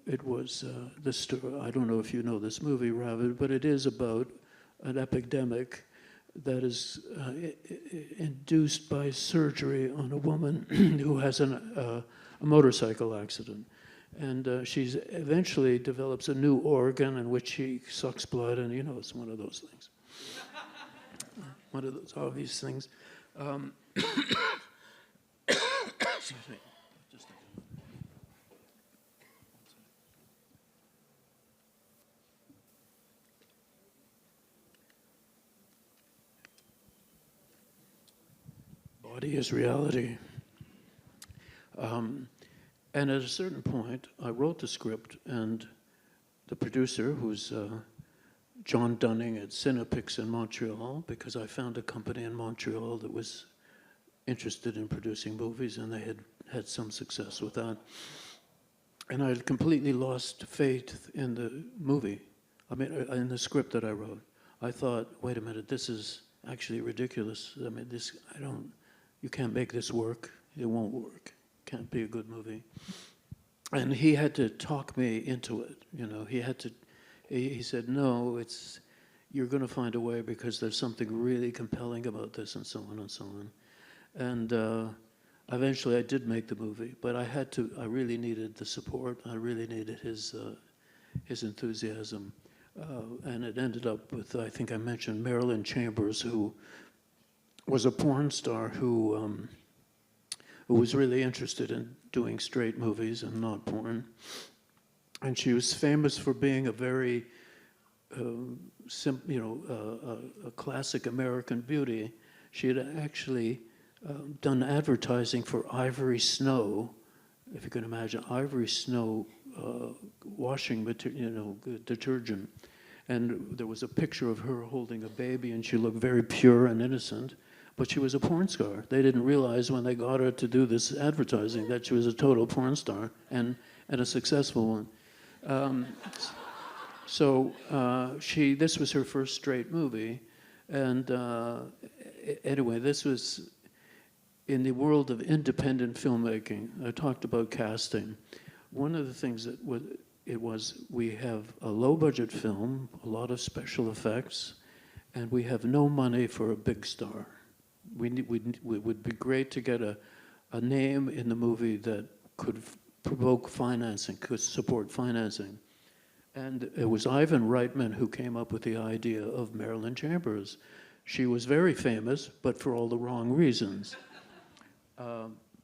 it was the story, I don't know if you know this movie, Rabid, but it is about an epidemic that is induced by surgery on a woman who has a motorcycle accident. And she eventually develops a new organ in which she sucks blood, and you know, it's one of those things. One of those obvious things. Excuse me. Just a minute. Body is reality. And at a certain point, I wrote the script, and the producer, who's John Dunning at Cinepix in Montreal, because I found a company in Montreal that was interested in producing movies, and they had some success with that. And I had completely lost faith in the movie, I mean, in the script that I wrote. I thought, wait a minute, this is actually ridiculous. I mean, you can't make this work. It won't work. Can't be a good movie. And he had to talk me into it. You know, he said, no, you're going to find a way because there's something really compelling about this, and so on and so on. And eventually I did make the movie, but I really needed the support. I really needed his enthusiasm. And it ended up with, I think I mentioned Marilyn Chambers, who was a porn star who was really interested in doing straight movies and not porn. And she was famous for being a very, a classic American beauty. She had actually done advertising for Ivory Snow, if you can imagine, Ivory Snow washing detergent. And there was a picture of her holding a baby, and she looked very pure and innocent. But she was a porn star. They didn't realize when they got her to do this advertising that she was a total porn star and a successful one. This was her first straight movie. And anyway, this was in the world of independent filmmaking. I talked about casting. One of the things that we have a low-budget film, a lot of special effects, and we have no money for a big star. It would be great to get a name in the movie that could provoke financing, could support financing. And it was Ivan Reitman who came up with the idea of Marilyn Chambers. She was very famous, but for all the wrong reasons.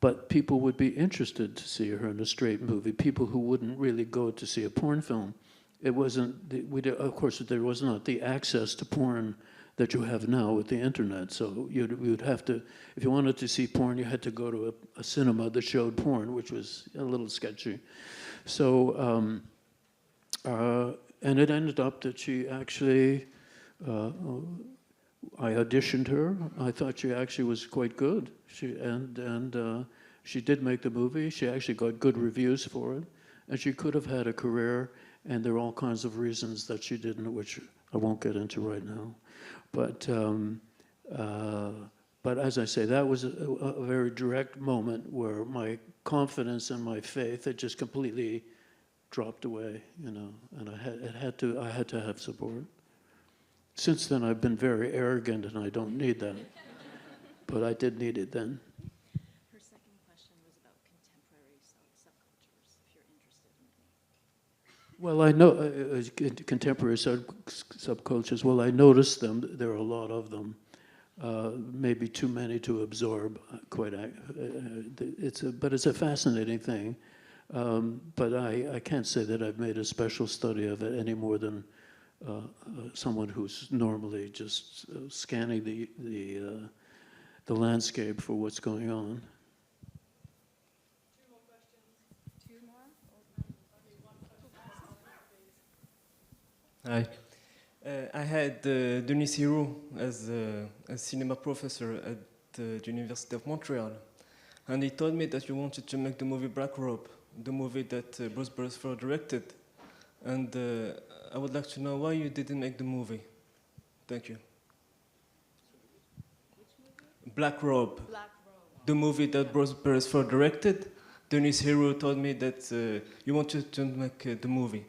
But people would be interested to see her in a straight movie, people who wouldn't really go to see a porn film. It wasn't, of course, there was not the access to porn that you have now with the internet. So you would have to, if you wanted to see porn, you had to go to a cinema that showed porn, which was a little sketchy. So, and it ended up that she actually, I auditioned her. I thought she actually was quite good. She did make the movie. She actually got good reviews for it. And she could have had a career, and there are all kinds of reasons that she didn't, which I won't get into right now. But as I say, that was a very direct moment where my confidence and my faith had just completely dropped away, you know, and I had to have support. Since then, I've been very arrogant, and I don't need that. But I did need it then. Her second question was about contemporary subcultures, if you're interested in any. Well, I know contemporary subcultures. Well, I noticed them. There are a lot of them. Maybe too many to absorb. But it's a fascinating thing. But I can't say that I've made a special study of it any more than someone who's normally just scanning the landscape for what's going on. Two more questions. Two more? Hi. I had Denis Hero as a cinema professor at the University of Montreal. And he told me that you wanted to make the movie Black Robe, the movie that Bruce Beresford directed. And I would like to know why you didn't make the movie. Thank you. Black Robe. Black Robe. The movie that Bruce Beresford directed. Denis Hero told me that you wanted to make the movie.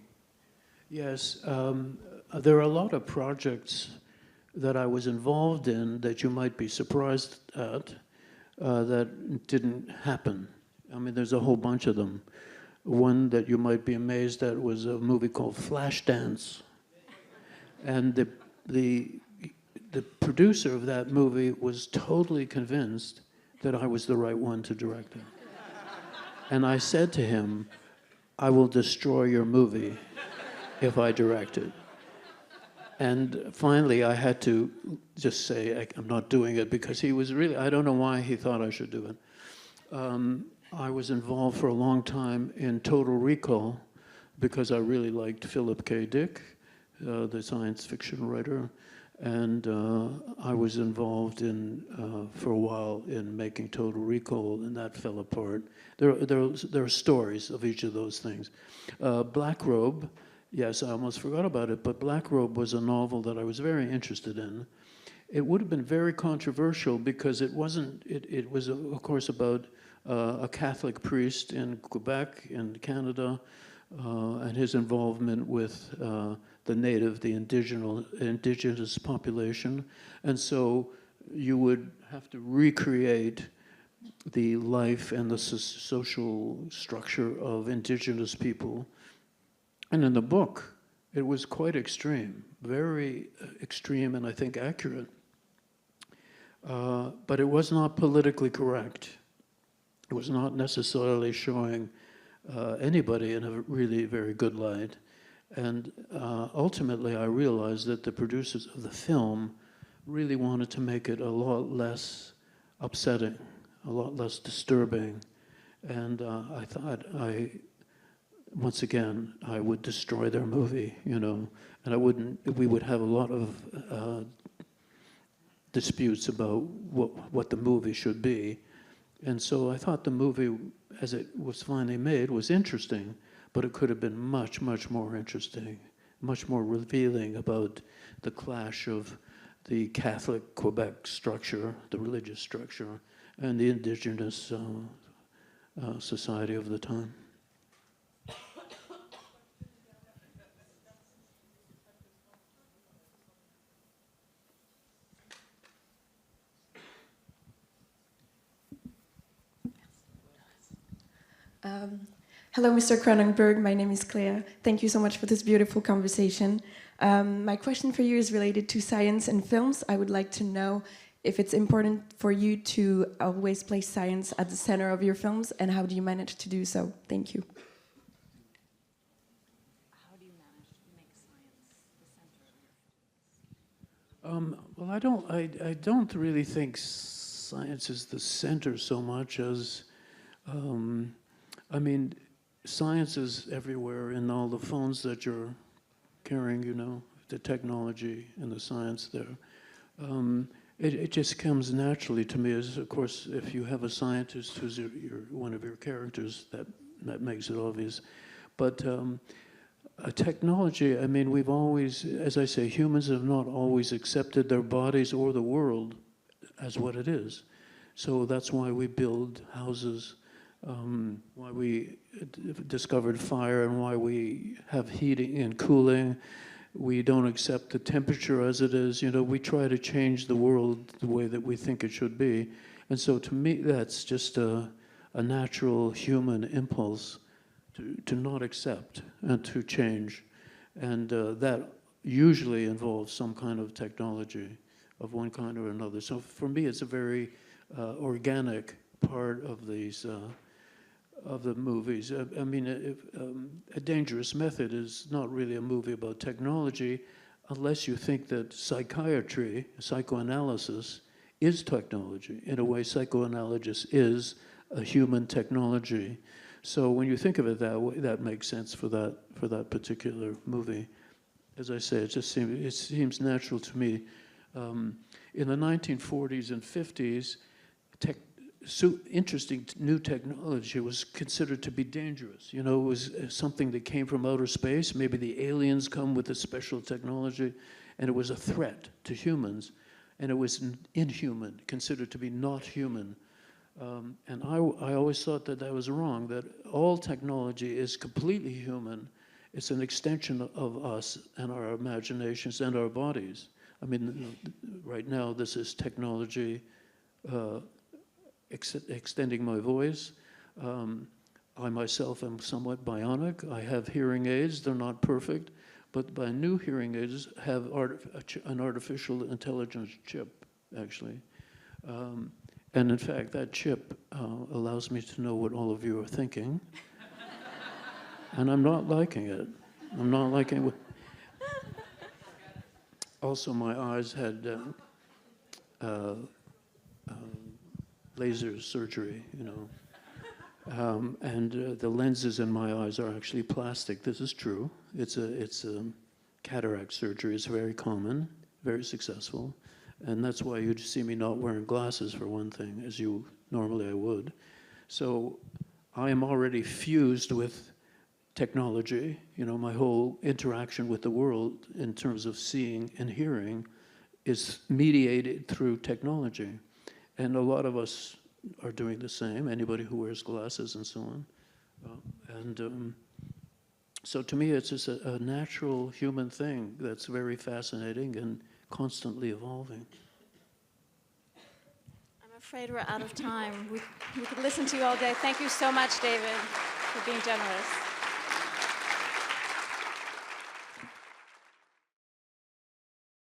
Yes, there are a lot of projects that I was involved in that you might be surprised at that didn't happen. I mean, there's a whole bunch of them. One that you might be amazed at was a movie called Flashdance. And the producer of that movie was totally convinced that I was the right one to direct it. And I said to him, I will destroy your movie if I direct it. And finally, I had to just say, I'm not doing it, because he was really, I don't know why he thought I should do it. I was involved for a long time in Total Recall because I really liked Philip K. Dick, the science fiction writer. And I was involved for a while in making Total Recall, and that fell apart. There are stories of each of those things. Black Robe, yes, I almost forgot about it, but Black Robe was a novel that I was very interested in. It would have been very controversial because it wasn't, it was, of course, about a Catholic priest in Quebec, in Canada, and his involvement with the indigenous population. And so you would have to recreate the life and the social structure of indigenous people. And in the book, it was quite extreme, very extreme, and I think accurate. But it was not politically correct. It was not necessarily showing anybody in a really very good light. And ultimately, I realized that the producers of the film really wanted to make it a lot less upsetting, a lot less disturbing. And I thought once again, I would destroy their movie, and we would have a lot of disputes about what the movie should be. And so I thought the movie, as it was finally made, was interesting, but it could have been much, much more interesting, much more revealing about the clash of the Catholic Quebec structure, the religious structure, and the indigenous society of the time. Hello, Mr. Cronenberg. My name is Claire. Thank you so much for this beautiful conversation. My question for you is related to science and films. I would like to know if it's important for you to always place science at the center of your films, and how do you manage to do so? Thank you. How do you manage to make science the center of your films? Well, I don't really think science is the center so much as, I mean, science is everywhere in all the phones that you're carrying, the technology and the science there. It just comes naturally to me, as of course, if you have a scientist who's one of your characters, that makes it obvious. But technology, I mean, we've always, as I say, humans have not always accepted their bodies or the world as what it is. So that's why we build houses, why we discovered fire, and why we have heating and cooling. We don't accept the temperature as it is. We try to change the world the way that we think it should be. And so to me, that's just a natural human impulse to not accept and to change. And that usually involves some kind of technology of one kind or another. So for me, it's a very organic part of these of the movies. I mean, A Dangerous Method is not really a movie about technology unless you think that psychiatry, psychoanalysis, is technology. In a way, psychoanalysis is a human technology. So when you think of it that way, that makes sense for that particular movie. As I say, it seems natural to me. In the 1940s and 50s, interesting new technology was considered to be dangerous. It was something that came from outer space. Maybe the aliens come with a special technology, and it was a threat to humans, and it was inhuman, considered to be not human. And I always thought that was wrong, that all technology is completely human. It's an extension of us and our imaginations and our bodies. I mean, right now this is technology extending my voice. I myself am somewhat bionic. I have hearing aids. They're not perfect, but my new hearing aids have an artificial intelligence chip, actually. And in fact, that chip allows me to know what all of you are thinking. And I'm not liking it. I'm not liking it. Also, my eyes had laser surgery, you know. And the lenses in my eyes are actually plastic. This is true. It's a cataract surgery. It's very common, very successful. And that's why you'd see me not wearing glasses, for one thing, as you normally I would. So I am already fused with technology. You know, my whole interaction with the world in terms of seeing and hearing is mediated through technology. And a lot of us are doing the same, anybody who wears glasses and so on. So to me, it's just a natural human thing that's very fascinating and constantly evolving. I'm afraid we're out of time. We could listen to you all day. Thank you so much, David, for being generous.